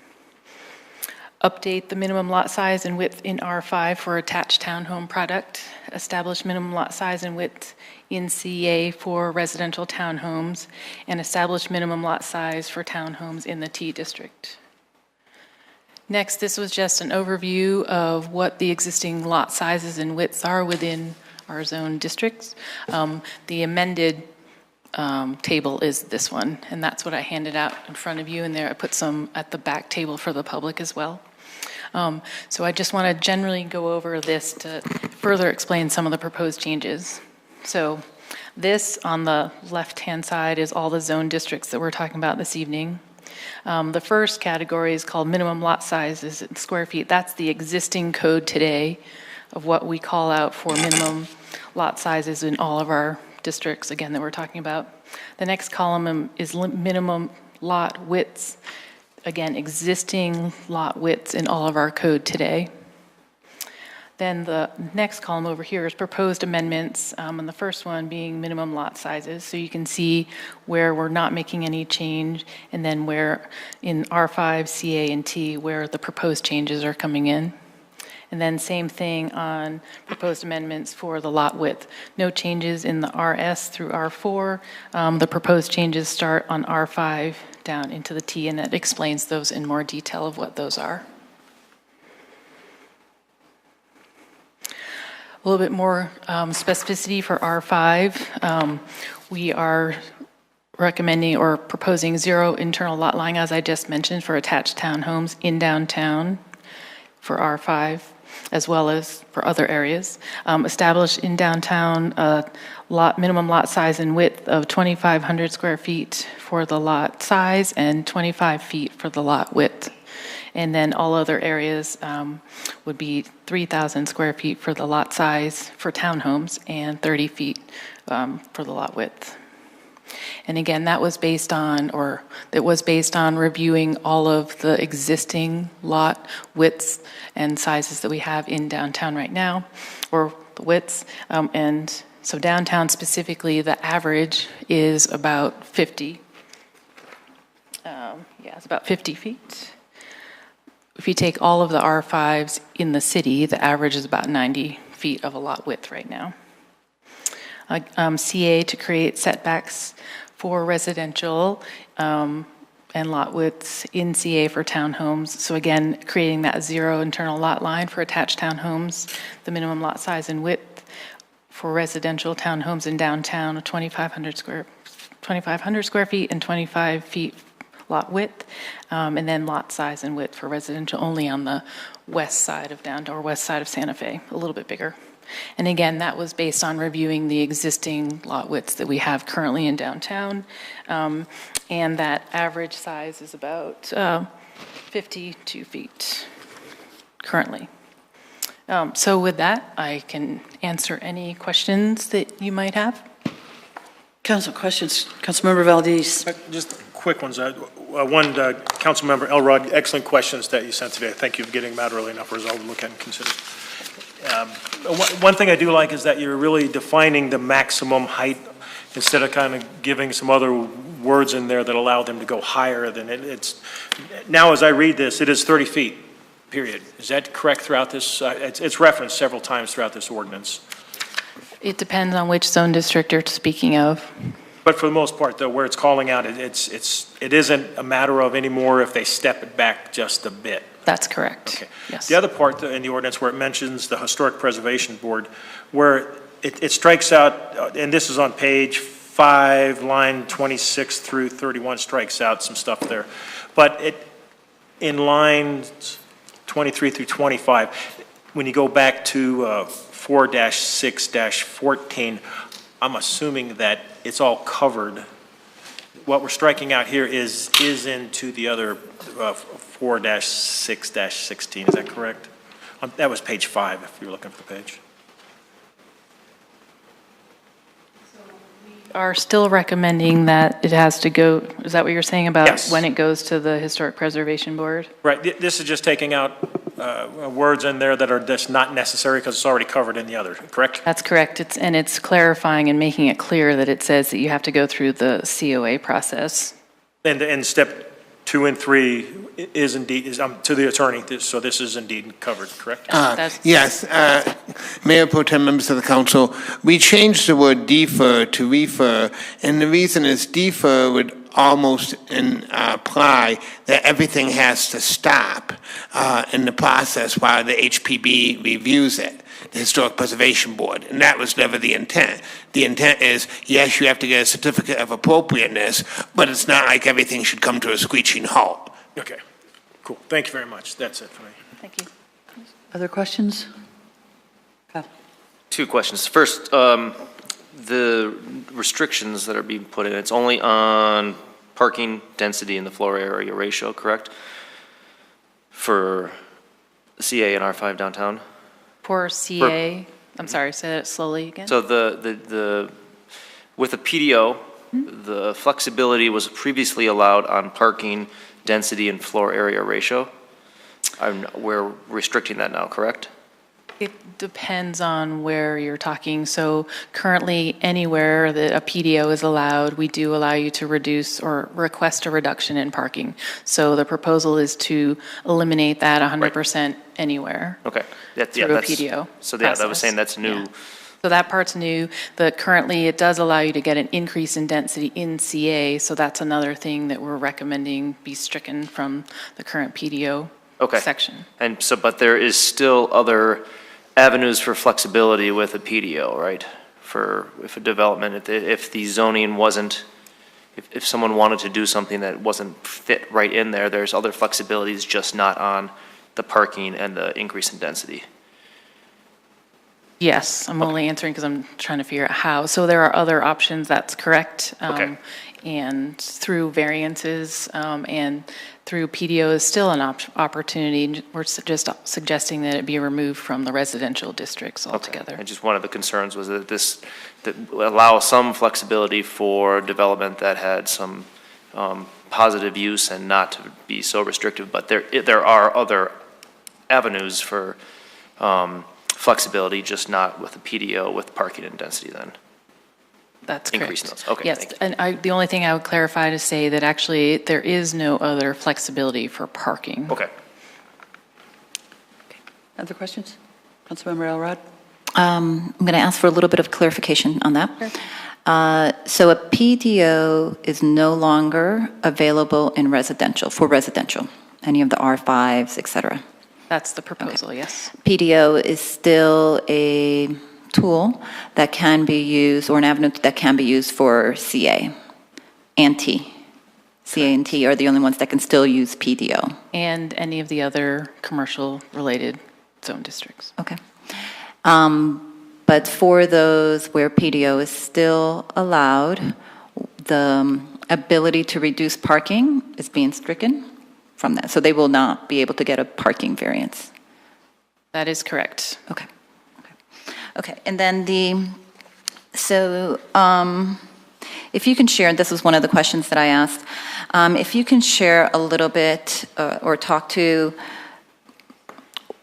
Update the minimum lot size and width in R5 for attached townhome product. Establish minimum lot size and width in CA for residential townhomes, and establish minimum lot size for townhomes in the T district. Next, this was just an overview of what the existing lot sizes and widths are within our zone districts. The amended table is this one, and that's what I handed out in front of you, and there I put some at the back table for the public as well. So I just want to generally go over this to further explain some of the proposed changes. So this on the left-hand side is all the zone districts that we're talking about this evening. The first category is called minimum lot sizes in square feet. That's the existing code today of what we call out for minimum lot sizes in all of our districts, again, that we're talking about. The next column is minimum lot widths. Again, existing lot widths in all of our code today. Then the next column over here is proposed amendments, and the first one being minimum lot sizes. So you can see where we're not making any change, and then where in R5, CA, and T, where the proposed changes are coming in. And then same thing on proposed amendments for the lot width. No changes in the RS through R4. The proposed changes start on R5 down into the T, and it explains those in more detail of what those are. A little bit more specificity for R5. We are recommending or proposing 0 internal lot line, as I just mentioned, for attached townhomes in downtown for R5, as well as for other areas. Establish in downtown a minimum lot size and width of 2,500 square feet for the lot size and 25 feet for the lot width. And then all other areas would be 3,000 square feet for the lot size for townhomes and 30 feet for the lot width. And again, that was based on, reviewing all of the existing lot widths and sizes that we have in downtown right now, or the widths. And so downtown specifically, the average is about 50. It's about 50 feet. If you take all of the R5s in the city, the average is about 90 feet of a lot width right now. CA to create setbacks for residential and lot widths in CA for townhomes. So again, creating that 0 internal lot line for attached townhomes, the minimum lot size and width for residential townhomes in downtown of 2,500 square feet and 25 feet lot width, and then lot size and width for residential only on the west side of downtown or west side of Santa Fe, a little bit bigger. And again, that was based on reviewing the existing lot widths that we have currently in downtown. And that average size is about 52 feet currently. So with that, I can answer any questions that you might have. Council questions. Councilmember Valdez. Just quick ones. One, Councilmember Elrod, excellent questions that you sent today. Thank you for getting them out early enough for us all to look at and consider. One thing I do like is that you're really defining the maximum height instead of kind of giving some other words in there that allow them to go higher than it's. Now, as I read this, it is 30 feet, period. Is that correct throughout this? It's referenced several times throughout this ordinance. It depends on which zone district you're speaking of. But for the most part, though, where it's calling out, it isn't a matter of anymore if they step it back just a bit. That's correct. Okay. Yes. The other part in the ordinance where it mentions the Historic Preservation Board, where it strikes out, and this is on page 5, line 26 through 31, strikes out some stuff there. But in lines 23 through 25, when you go back to 4-6-14, I'm assuming that it's all covered. What we're striking out here is into the other 4-6-16, is that correct? That was page 5, if you're looking for the page. Are still recommending that it has to go, is that what you're saying about Yes. when it goes to the Historic Preservation Board? Right, this is just taking out words in there that are just not necessary because it's already covered in the other, correct? That's correct. It's clarifying and making it clear that it says that you have to go through the COA process. And step 2 and 3 is indeed, to the attorney, so this is indeed covered, correct? Yes, Mayor Pro Tem, members of the council, we changed the word defer to refer, and the reason is defer would almost imply that everything has to stop in the process while the HPB reviews it, the Historic Preservation Board, and that was never the intent. The intent is, yes, you have to get a certificate of appropriateness, but it's not like everything should come to a screeching halt. Okay, cool. Thank you very much. That's it for me. Thank you. Other questions? Two questions. First, the restrictions that are being put in, it's only on parking density and the floor area ratio, correct? For CA and R5 downtown? For CA, I'm sorry, say that slowly again. So with the PDO, the flexibility was previously allowed on parking density and floor area ratio. We're restricting that now, correct? It depends on where you're talking. So currently, anywhere that a PDO is allowed, we do allow you to reduce or request a reduction in parking. So the proposal is to eliminate that 100% anywhere. Okay. Through a PDO So yeah, I was saying that's new. Yeah. So that part's new. Currently, it does allow you to get an increase in density in CA. So that's another thing that we're recommending be stricken from the current PDO section. And so, but there is still other avenues for flexibility with a PDO, right? If a development, if the zoning wasn't, if someone wanted to do something that wasn't fit right in there, there's other flexibilities, just not on the parking and the increase in density. Yes, I'm only answering because I'm trying to figure out how. So there are other options, that's correct. And through variances and through PDO is still an opportunity. We're just suggesting that it be removed from the residential districts altogether. And just one of the concerns was that that allow some flexibility for development that had some positive use and not to be so restrictive. But there are other avenues for flexibility, just not with a PDO with parking and density then. That's correct. Increasing those. Okay, yes, and the only thing I would clarify to say that actually there is no other flexibility for parking. Okay. Other questions? Councilmember Elrod? I'm going to ask for a little bit of clarification on that. So a PDO is no longer available in residential, for residential, any of the R5s, et cetera. That's the proposal, yes. PDO is still a tool that can be used, or an avenue that can be used for CA and T. CA and T are the only ones that can still use PDO. And any of the other commercial-related zone districts. Okay. But for those where PDO is still allowed, the ability to reduce parking is being stricken from that. So they will not be able to get a parking variance. That is correct. Okay. Okay, and then if you can share, and this was one of the questions that I asked, if you can share a little bit or talk to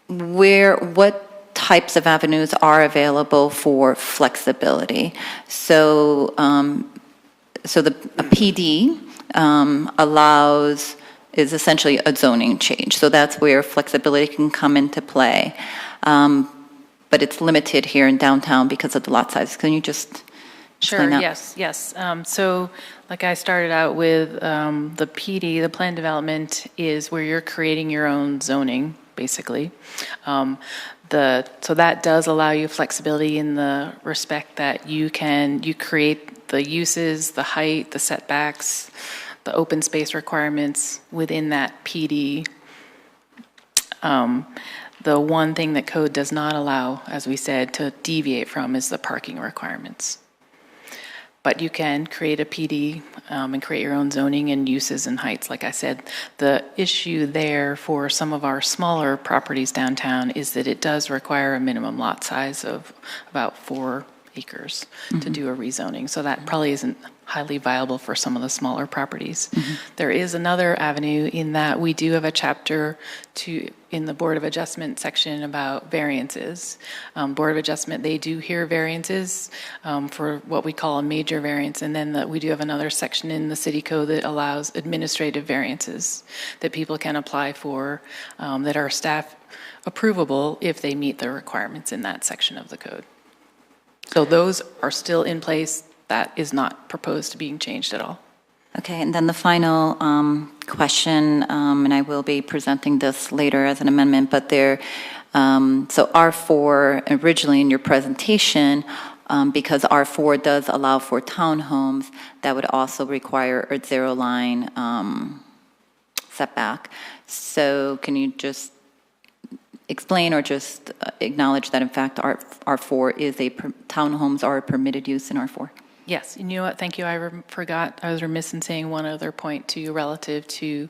what types of avenues are available for flexibility. So, the PD is essentially a zoning change. So that's where flexibility can come into play. But it's limited here in downtown because of the lot size. Can you just explain that? Yes. So like I started out with, the PD, the plan development, is where you're creating your own zoning, basically. So that does allow you flexibility in the respect that you create the uses, the height, the setbacks, the open space requirements within that PD. The one thing that code does not allow, as we said, to deviate from is the parking requirements. But you can create a PD and create your own zoning and uses and heights. Like I said, the issue there for some of our smaller properties downtown is that it does require a minimum lot size of about 4 acres to do a rezoning. So that probably isn't highly viable for some of the smaller properties. There is another avenue in that we do have a chapter in the Board of Adjustment section about variances. Board of Adjustment, they do hear variances for what we call a major variance, and then we do have another section in the city code that allows administrative variances that people can apply for that are staff approvable if they meet the requirements in that section of the code. So those are still in place. That is not proposed to being changed at all. Okay, and then the final question, and I will be presenting this later as an amendment, but so R4 originally in your presentation, because R4 does allow for townhomes, that would also require a zero line setback. So can you just explain or just acknowledge that in fact R4 is townhomes are a permitted use in R4? Yes, and you know what, thank you, I forgot, I was remiss in saying one other point to you relative to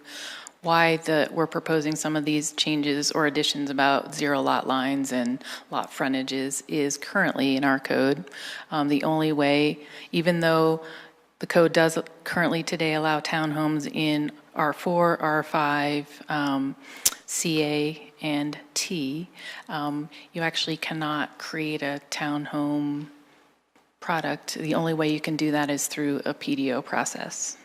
why we're proposing some of these changes or additions about zero lot lines and lot frontages is currently in our code. The only way, even though the code does currently today allow townhomes in R4, R5, CA, and T, you actually cannot create a townhome product. The only way you can do that is through a PDO process.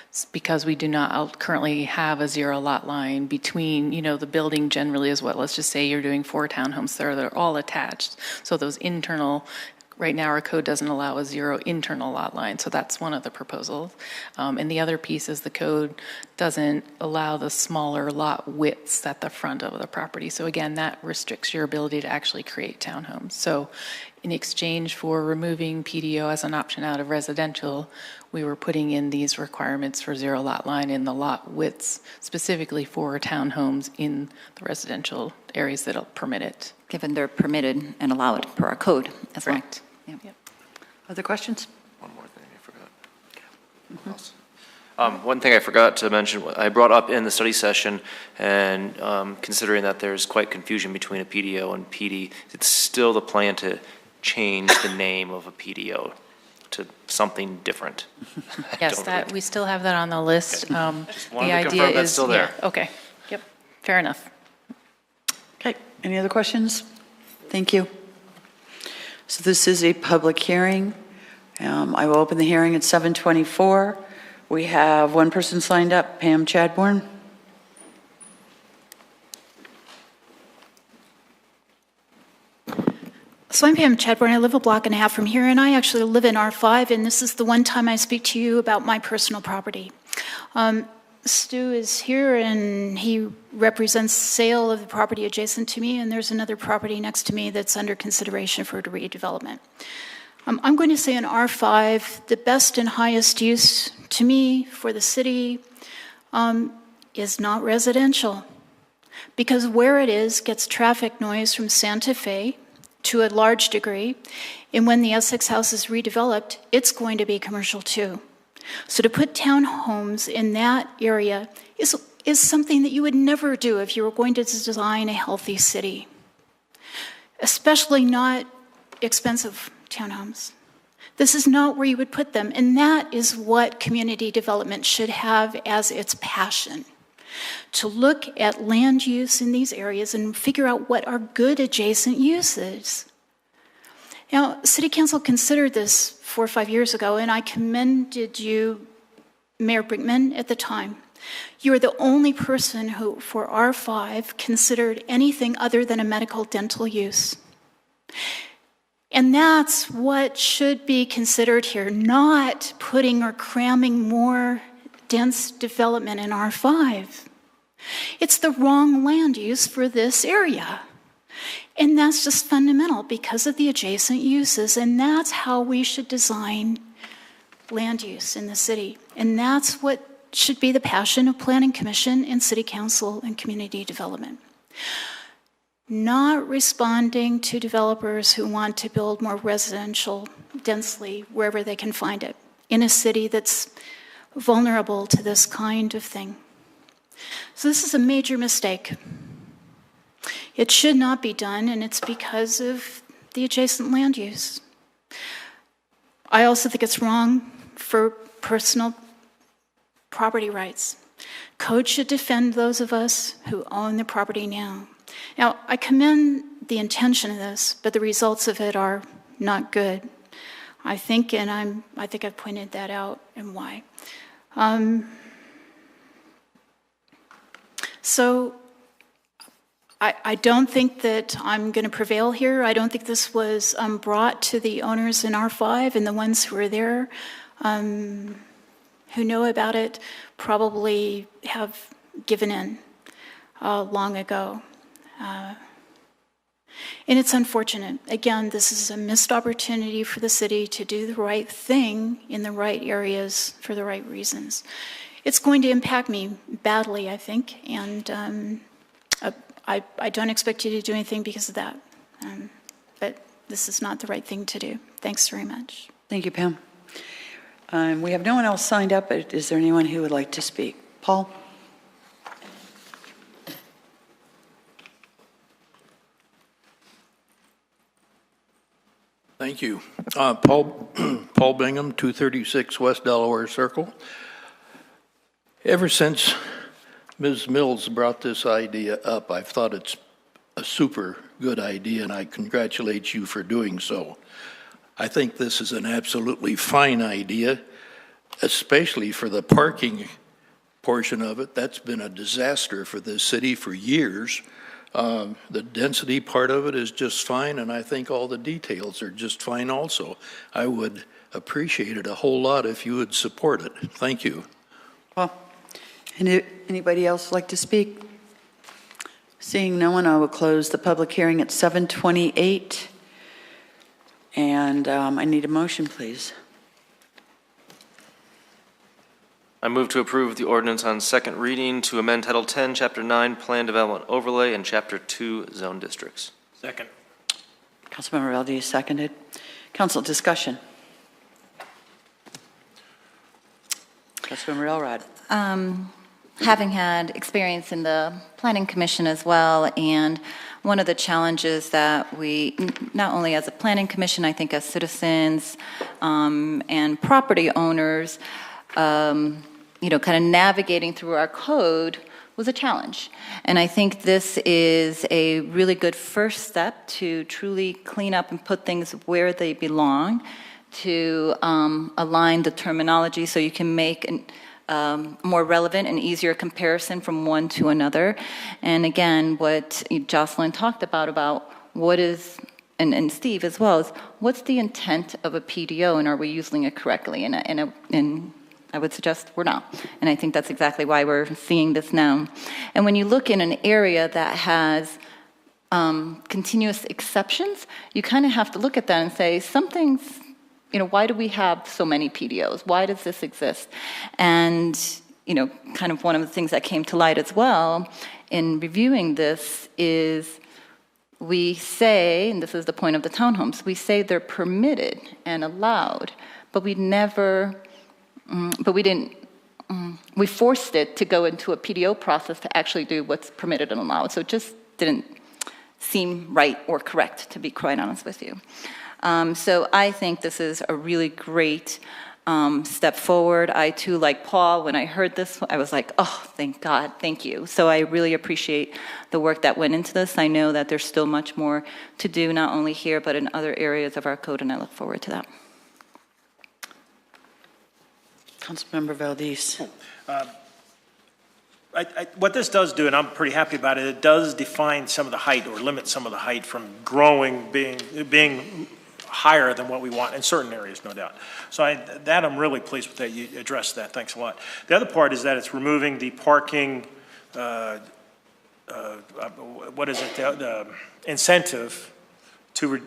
It's because we do not currently have a zero lot line between, the building generally is what, let's just say you're doing 4 townhomes there, they're all attached. So those internal, right now our code doesn't allow a zero internal lot line, so that's one of the proposals. And the other piece is the code doesn't allow the smaller lot widths at the front of the property. So again, that restricts your ability to actually create townhomes. So in exchange for removing PDO as an option out of residential, we were putting in these requirements for zero lot line in the lot widths, specifically for townhomes in the residential areas that'll permit it. Given they're permitted and allowed per our code as well. Correct. Yeah. Yep. Other questions? One more thing I forgot. One thing I forgot to mention, I brought up in the study session, and considering that there's quite confusion between a PDO and PD, it's still the plan to change the name of a PDO to something different. Yes, we still have that on the list. Just wanted The to idea confirm that's is, still there. okay, yep, fair enough. Okay, any other questions? Thank you. So this is a public hearing. I will open the hearing at 7:24. We have one person signed up, Pam Chadbourne. So I'm Pam Chadbourne. I live a block and a half from here, and I actually live in R5, and this is the one time I speak to you about my personal property. Stu is here, and he represents sale of the property adjacent to me, and there's another property next to me that's under consideration for redevelopment. I'm going to say in R5, the best and highest use to me for the city is not residential, because where it is gets traffic noise from Santa Fe to a large degree. And when the Essex House is redeveloped, it's going to be commercial too. So to put townhomes in that area is something that you would never do if you were going to design a healthy city, especially not expensive townhomes. This is not where you would put them, and that is what community development should have as its passion. To look at land use in these areas and figure out what are good adjacent uses. Now, City Council considered this 4 or 5 years ago, and I commended you, Mayor Brinkman, at the time. You are the only person who, for R5, considered anything other than a medical dental use. And that's what should be considered here, not putting or cramming more dense development in R5. It's the wrong land use for this area. And that's just fundamental because of the adjacent uses, and that's how we should design land use in the city. And that's what should be the passion of Planning Commission and City Council and community development. Not responding to developers who want to build more residential densely wherever they can find it in a city that's vulnerable to this kind of thing. So this is a major mistake. It should not be done, and it's because of the adjacent land use. I also think it's wrong for personal property rights. Code should defend those of us who own the property now. Now, I commend the intention of this, but the results of it are not good. I think, and I think I've pointed that out and why. So I don't think that I'm going to prevail here. I don't think this was brought to the owners in R5, and the ones who are there who know about it probably have given in long ago. And it's unfortunate. Again, this is a missed opportunity for the city to do the right thing in the right areas for the right reasons. It's going to impact me badly, I think, and I don't expect you to do anything because of that. But this is not the right thing to do. Thanks very much. Thank you, Pam. We have no one else signed up, but is there anyone who would like to speak? Paul? Thank you. Paul Bingham, 236 West Delaware Circle. Ever since Ms. Mills brought this idea up, I've thought it's a super good idea, and I congratulate you for doing so. I think this is an absolutely fine idea, especially for the parking portion of it. That's been a disaster for this city for years. The density part of it is just fine, and I think all the details are just fine also. I would appreciate it a whole lot if you would support it. Thank you. Well, anybody else like to speak? Seeing no one, I will close the public hearing at 7:28. And I need a motion, please. I move to approve the ordinance on second reading to amend Title 10, Chapter 9, Plan Development Overlay, and Chapter 2, Zone Districts. Second. Councilmember Valdez seconded. Council discussion. Councilmember Elrod. Having had experience in the Planning Commission as well, and one of the challenges that we, not only as a Planning Commission, I think as citizens and property owners, kind of navigating through our code was a challenge. And I think this is a really good first step to truly clean up and put things where they belong, to align the terminology so you can make an more relevant and easier comparison from one to another. And again, what Jocelyn talked about what is, and Steve as well, is what's the intent of a PDO, and are we using it correctly? And I would suggest we're not. And I think that's exactly why we're seeing this now. And when you look in an area that has continuous exceptions, you kind of have to look at that and say, something's, why do we have so many PDOs? Why does this exist? And, kind of one of the things that came to light as well in reviewing this is we say, and this is the point of the townhomes, we say they're permitted and allowed, but we never, but we didn't, we forced it to go into a PDO process to actually do what's permitted and allowed. So it just didn't seem right or correct, to be quite honest with you. So I think this is a really great step forward. I too, like Paul, when I heard this, I was like, oh, thank God, thank you. So I really appreciate the work that went into this. I know that there's still much more to do, not only here, but in other areas of our code, and I look forward to that. Councilmember Valdez. What this does do, and I'm pretty happy about it, it does define some of the height or limit some of the height from growing, being higher than what we want in certain areas, no doubt. So I'm really pleased with that. You addressed that. Thanks a lot. The other part is that it's removing the parking, what is it, the incentive to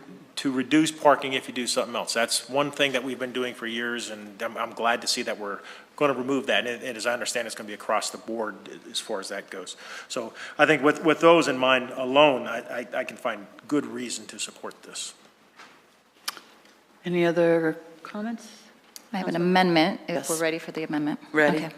reduce parking if you do something else. That's one thing that we've been doing for years, and I'm glad to see that we're going to remove that. And as I understand, it's going to be across the board as far as that goes. So I think with those in mind alone, I can find good reason to support this. Any other comments? I have an amendment, if Yes. we're ready for the amendment. Ready. Okay.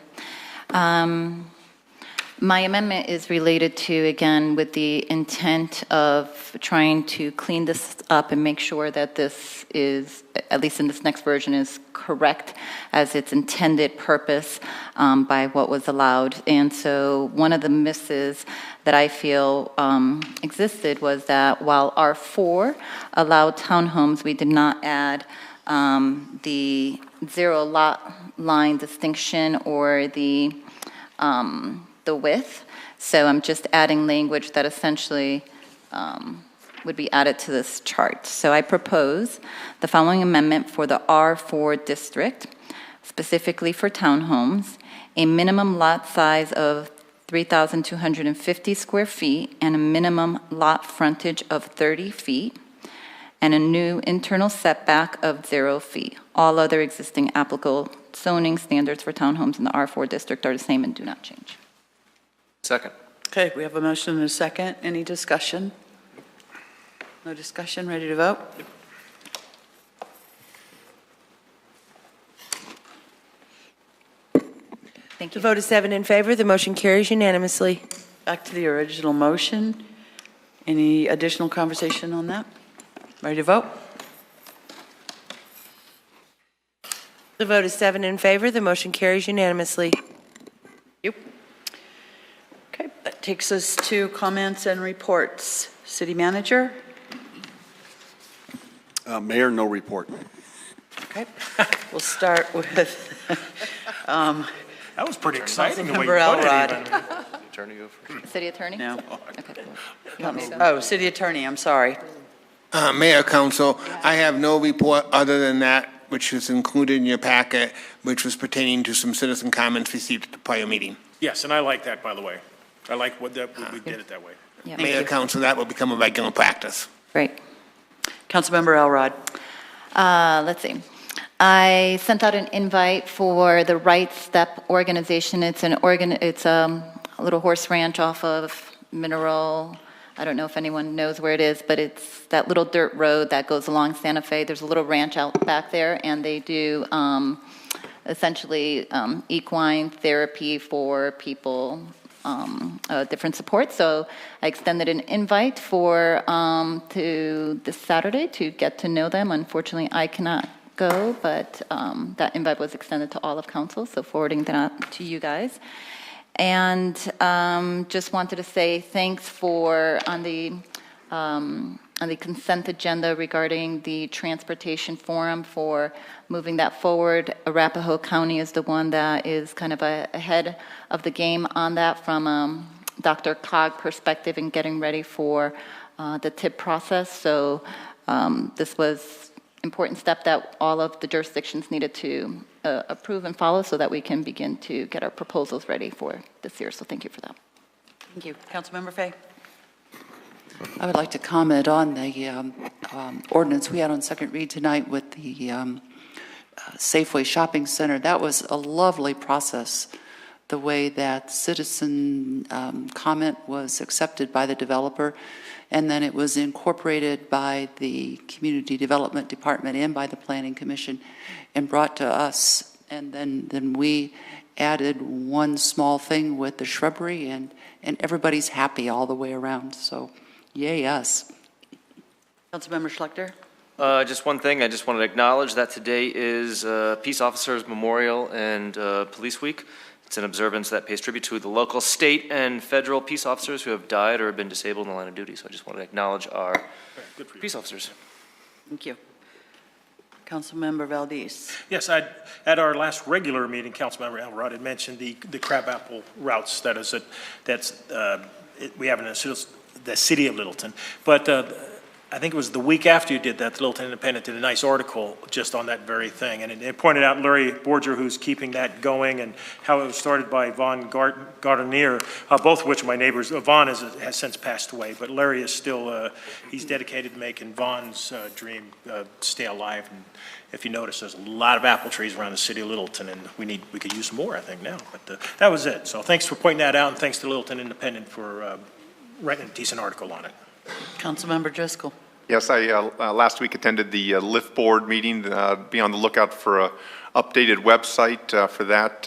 My amendment is related to, again, with the intent of trying to clean this up and make sure that this is, at least in this next version, is correct as its intended purpose by what was allowed. And so one of the misses that I feel existed was that while R4 allowed townhomes, we did not add the zero lot line distinction or the width. So I'm just adding language that essentially would be added to this chart. So I propose the following amendment for the R4 district, specifically for townhomes: a minimum lot size of 3,250 square feet and a minimum lot frontage of 30 feet, and a new internal setback of 0 feet. All other existing applicable zoning standards for townhomes in the R4 district are the same and do not change. Second. Okay, we have a motion and a second. Any discussion? No discussion, ready to vote? Thank you. The vote is 7 in favor. The motion carries unanimously. Back to the original motion. Any additional conversation on that? Ready to vote? The vote is 7 in favor. The motion carries unanimously. Okay, that takes us to comments and reports. City Manager? Mayor, no report. Okay, we'll start with That was pretty exciting the way you Councilmember put it Elrod. even. Attorney go first. City Attorney? No. Okay. Oh, City Attorney, I'm sorry. Mayor, Council, I have no report other than that which is included in your packet, which was pertaining to some citizen comments received at the prior meeting. Yes, and I like that, by the way. I like we did it that way. Yeah. Mayor, Council, that will become a regular practice. Great. Councilmember Elrod. Let's see. I sent out an invite for the Right Step organization. It's a little horse ranch off of Mineral. I don't know if anyone knows where it is, but it's that little dirt road that goes along Santa Fe. There's a little ranch out back there, and they do essentially equine therapy for people, different support. So I extended an invite for to this Saturday to get to know them. Unfortunately, I cannot go, but that invite was extended to all of council, so forwarding that to you guys. And just wanted to say thanks for on the consent agenda regarding the transportation forum for moving that forward. Arapahoe County is the one that is kind of ahead of the game on that from Dr. Cog perspective and getting ready for the TIP process. So this was an important step that all of the jurisdictions needed to approve and follow so that we can begin to get our proposals ready for this year. So thank you for that. Thank you. Councilmember Fay. I would like to comment on the ordinance we had on second read tonight with the Safeway Shopping Center. That was a lovely process the way that citizen comment was accepted by the developer, and then it was incorporated by the Community Development Department and by the Planning Commission and brought to us. And then we added one small thing with the shrubbery, and everybody's happy all the way around. So, yay us. Councilmember Schlechter? Just one thing, I just wanted to acknowledge that today is Peace Officers Memorial and Police Week. It's an observance that pays tribute to the local, state, and federal peace officers who have died or have been disabled in the line of duty. So I just wanted to acknowledge our peace officers. Thank you. Councilmember Valdez. Yes, at our last regular meeting, Councilmember Elrod had mentioned the crabapple routes we have in the city of Littleton. But I think it was the week after you did that, the Littleton Independent did a nice article just on that very thing. And it pointed out Larry Borger, who's keeping that going, and how it was started by Vaughn Gardenier, both of which are my neighbors. Vaughn has since passed away, but Larry is still, he's dedicated to making Vaughn's dream stay alive. And if you notice, there's a lot of apple trees around the city of Littleton, and we could use some more, I think, now. But that was it. So thanks for pointing that out, and thanks to Littleton Independent for writing a decent article on it. Councilmember Driscoll. Yes, I last week attended the Lift Board meeting. Be on the lookout for an updated website for that.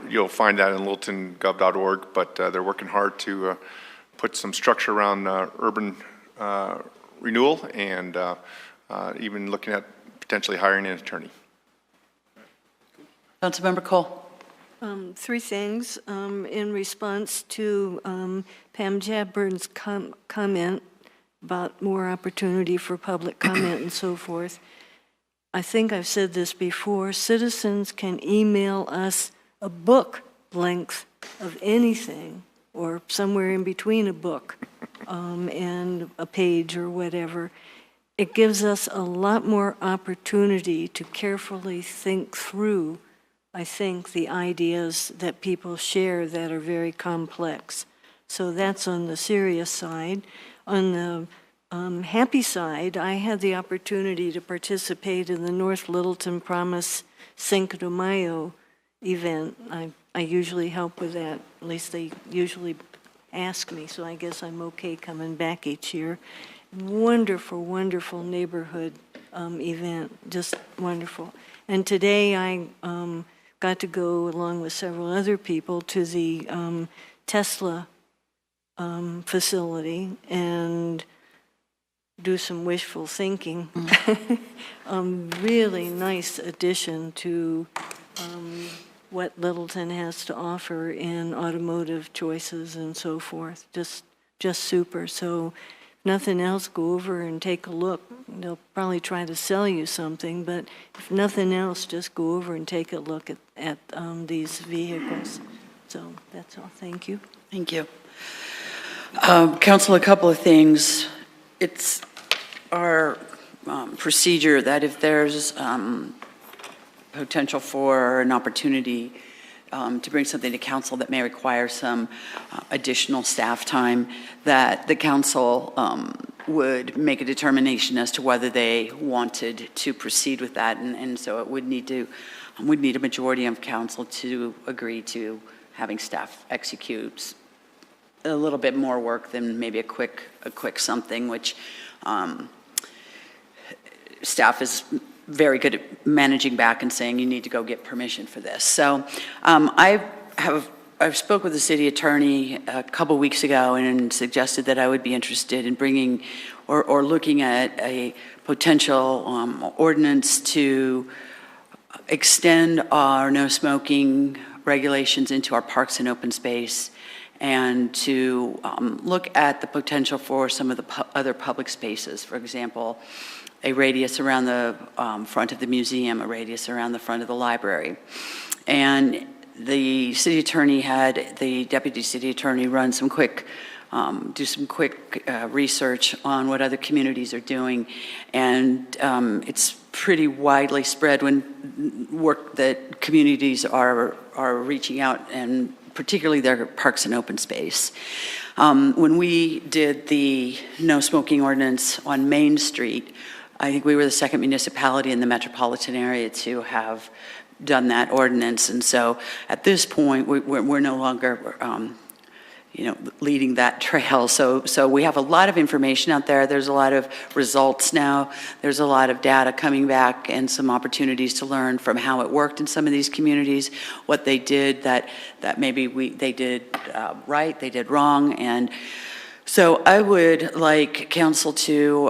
You'll find that in littletongov.org, but they're working hard to put some structure around urban renewal and even looking at potentially hiring an attorney. Councilmember Cole. Three things in response to Pam Jadburn's comment about more opportunity for public comment and so forth. I think I've said this before. Citizens can email us a book length of anything, or somewhere in between a book and a page or whatever. It gives us a lot more opportunity to carefully think through, I think, the ideas that people share that are very complex. So that's on the serious side. On the happy side, I had the opportunity to participate in the North Littleton Promise Cinco de Mayo event. I usually help with that. At least they usually ask me, so I guess I'm okay coming back each year. Wonderful, wonderful neighborhood event, just wonderful. And today I got to go, along with several other people, to the Tesla facility and do some wishful thinking. Really nice addition to what Littleton has to offer in automotive choices and so forth. Just super. So if nothing else, go over and take a look. They'll probably try to sell you something, but if nothing else, just go over and take a look at these vehicles. So that's all. Thank you. Thank you. Council, a couple of things. It's our procedure that if there's potential for an opportunity to bring something to council that may require some additional staff time, that the council would make a determination as to whether they wanted to proceed with that, and so it would need a majority of council to agree to having staff execute a little bit more work than maybe a quick something, which staff is very good at managing back and saying you need to go get permission for this. So I've spoke with the city attorney a couple weeks ago and suggested that I would be interested in bringing or looking at a potential ordinance to extend our no smoking regulations into our parks and open space, and to look at the potential for some of the other public spaces. For example, a radius around the front of the museum, a radius around the front of the library. And the city attorney had the deputy city attorney run some quick, do some quick research on what other communities are doing. And it's pretty widely spread when work that communities are reaching out, and particularly their parks and open space. When we did the no smoking ordinance on Main Street, I think we were the second municipality in the metropolitan area to have done that ordinance. And so at this point, we're no longer, leading that trail. So we have a lot of information out there. There's a lot of results now. There's a lot of data coming back and some opportunities to learn from how it worked in some of these communities, what they did that maybe they did right, they did wrong. And so I would like council to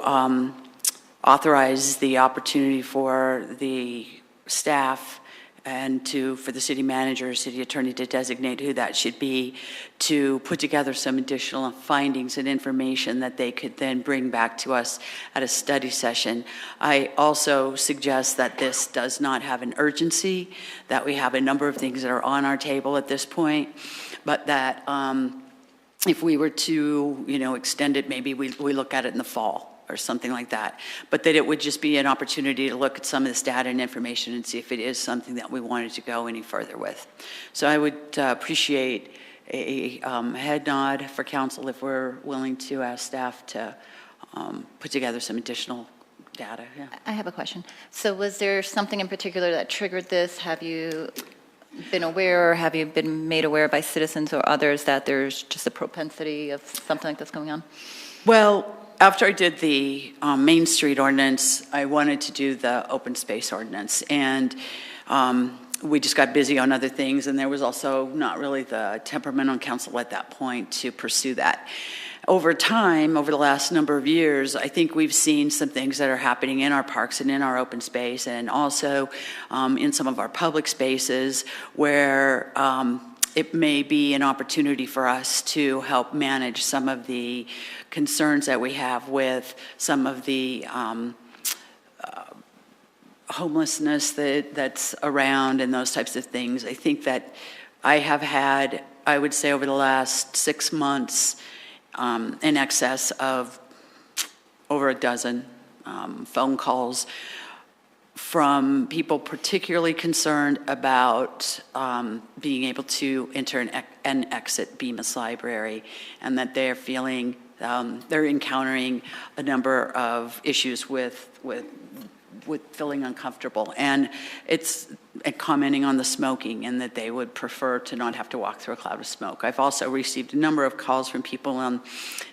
authorize the opportunity for the staff and for the city manager, city attorney to designate who that should be, to put together some additional findings and information that they could then bring back to us at a study session. I also suggest that this does not have an urgency, that we have a number of things that are on our table at this point, but that if we were to, extend it, maybe we look at it in the fall or something like that, but that it would just be an opportunity to look at some of this data and information and see if it is something that we wanted to go any further with. So I would appreciate a head nod for council if we're willing to ask staff to put together some additional data. Yeah. I have a question. So was there something in particular that triggered this? Have you been aware, or have you been made aware by citizens or others that there's just a propensity of something like this going on? Well, after I did the Main Street ordinance, I wanted to do the open space ordinance, and we just got busy on other things, and there was also not really the temperament on council at that point to pursue that. Over time, over the last number of years, I think we've seen some things that are happening in our parks and in our open space, and also in some of our public spaces where it may be an opportunity for us to help manage some of the concerns that we have with some of the homelessness that's around and those types of things. I think that I have had, I would say over the last 6 months, in excess of over a dozen phone calls from people particularly concerned about being able to enter and exit Bemis Library, and that they're feeling, they're encountering a number of issues with feeling uncomfortable, and it's commenting on the smoking, and that they would prefer to not have to walk through a cloud of smoke. I've also received a number of calls from people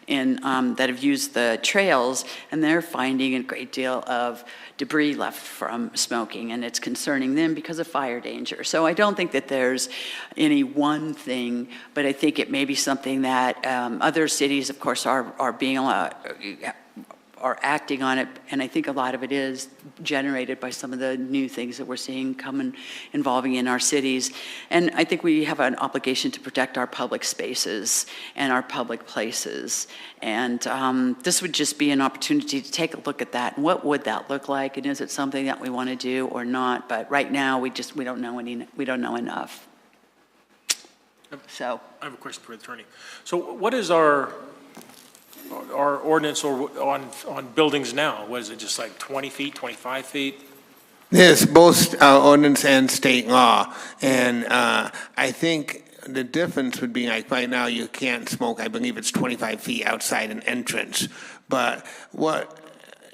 that have used the trails, and they're finding a great deal of debris left from smoking, and it's concerning them because of fire danger. So I don't think that there's any one thing, but I think it may be something that other cities, of course, are being are acting on it, and I think a lot of it is generated by some of the new things that we're seeing coming involving in our cities. And I think we have an obligation to protect our public spaces and our public places. And this would just be an opportunity to take a look at that. And what would that look like? And is it something that we want to do or not? But right now, we don't know enough. So I have a question for the attorney. So what is our ordinance on buildings now? What is it, just like 20 feet, 25 feet? There's both ordinance and state law, and I think the difference would be like right now you can't smoke, I believe it's 25 feet outside an entrance, but what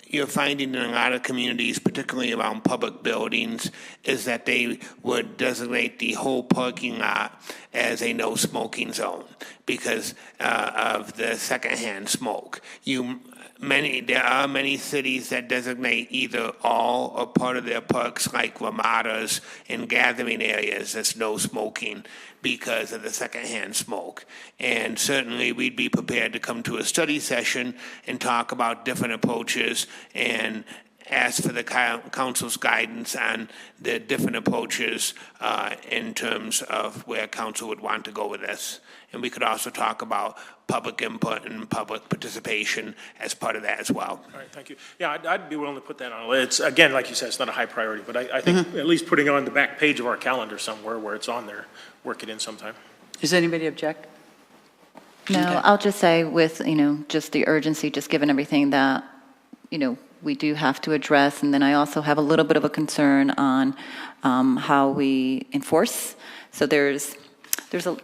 you're finding in a lot of communities, particularly around public buildings, is that they would designate the whole parking lot as a no smoking zone because of the secondhand smoke. There are many cities that designate either all or part of their parks, like Ramadas and gathering areas, as no smoking because of the secondhand smoke. And certainly we'd be prepared to come to a study session and talk about different approaches and ask for the council's guidance on the different approaches in terms of where council would want to go with this. And we could also talk about public input and public participation as part of that as well. All right, thank you. Yeah, I'd be willing to put that on. It's, again, like you said, it's not a high priority, but I think at least putting it on the back page of our calendar somewhere where it's on there, work it in sometime. Does anybody object? No, Okay. I'll just say with, just the urgency, just given everything that, we do have to address. And then I also have a little bit of a concern on how we enforce. So there's a,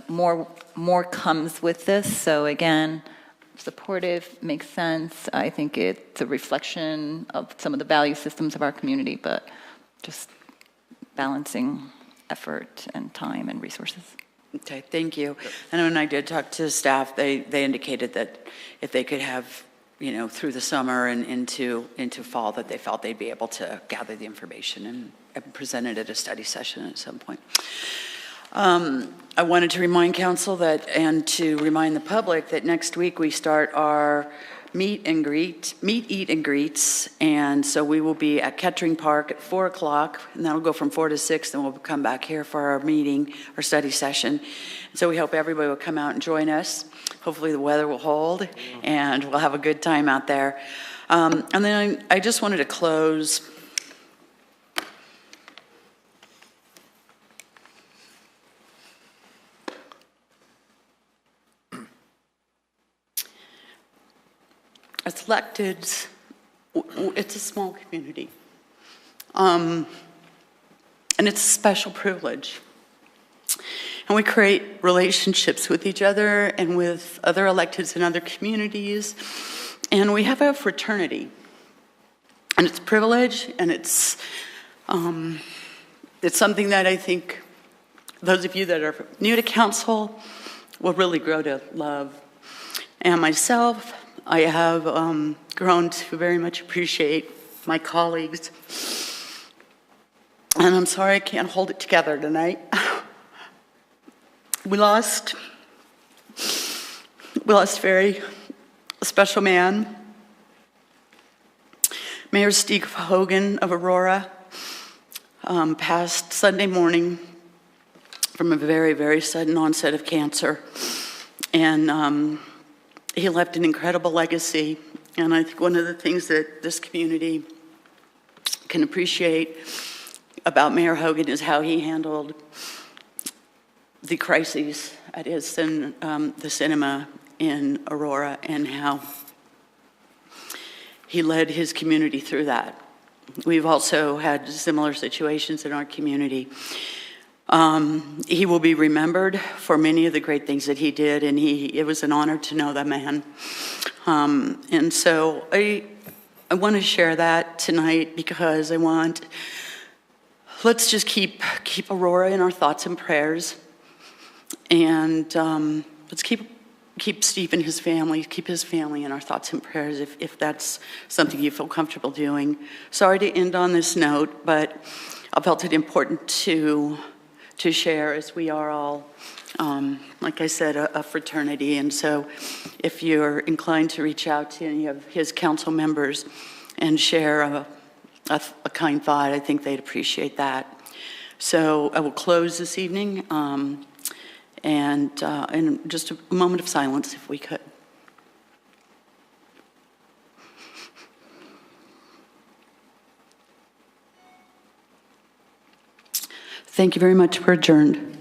more comes with this. So again, supportive, makes sense. I think it's a reflection of some of the value systems of our community, but just balancing effort and time and resources. Okay, thank you. And when I did talk to staff, they indicated that if they could have, through the summer and into fall, that they felt they'd be able to gather the information and present it at a study session at some point. I wanted to remind council and to remind the public that next week we start our meet, eat, and greets. And so we will be at Kettering Park at 4 o'clock, and that'll go from 4 to 6, and we'll come back here for our meeting, our study session. So we hope everybody will come out and join us. Hopefully the weather will hold, and we'll have a good time out there. And then I just wanted to close as electeds. It's a small community. And it's a special privilege. And we create relationships with each other and with other electeds in other communities. And we have a fraternity. And it's privilege, and it's something that I think those of you that are new to council will really grow to love. And myself, I have grown to very much appreciate my colleagues. And I'm sorry I can't hold it together tonight. We lost a very special man, Mayor Steve Hogan of Aurora, passed Sunday morning from a very, very sudden onset of cancer. And he left an incredible legacy. And I think one of the things that this community can appreciate about Mayor Hogan is how he handled the crises at the cinema in Aurora, and how he led his community through that. We've also had similar situations in our community. He will be remembered for many of the great things that he did, and it was an honor to know that man. And so I want to share that tonight because let's just keep Aurora in our thoughts and prayers. And let's keep Steve and his family, keep his family in our thoughts and prayers if that's something you feel comfortable doing. Sorry to end on this note, but I felt it important to share, as we are all, like I said, a fraternity. And so if you're inclined to reach out to any of his council members and share a kind thought, I think they'd appreciate that. So I will close this evening. And just a moment of silence, if we could. Thank you very much. We're adjourned.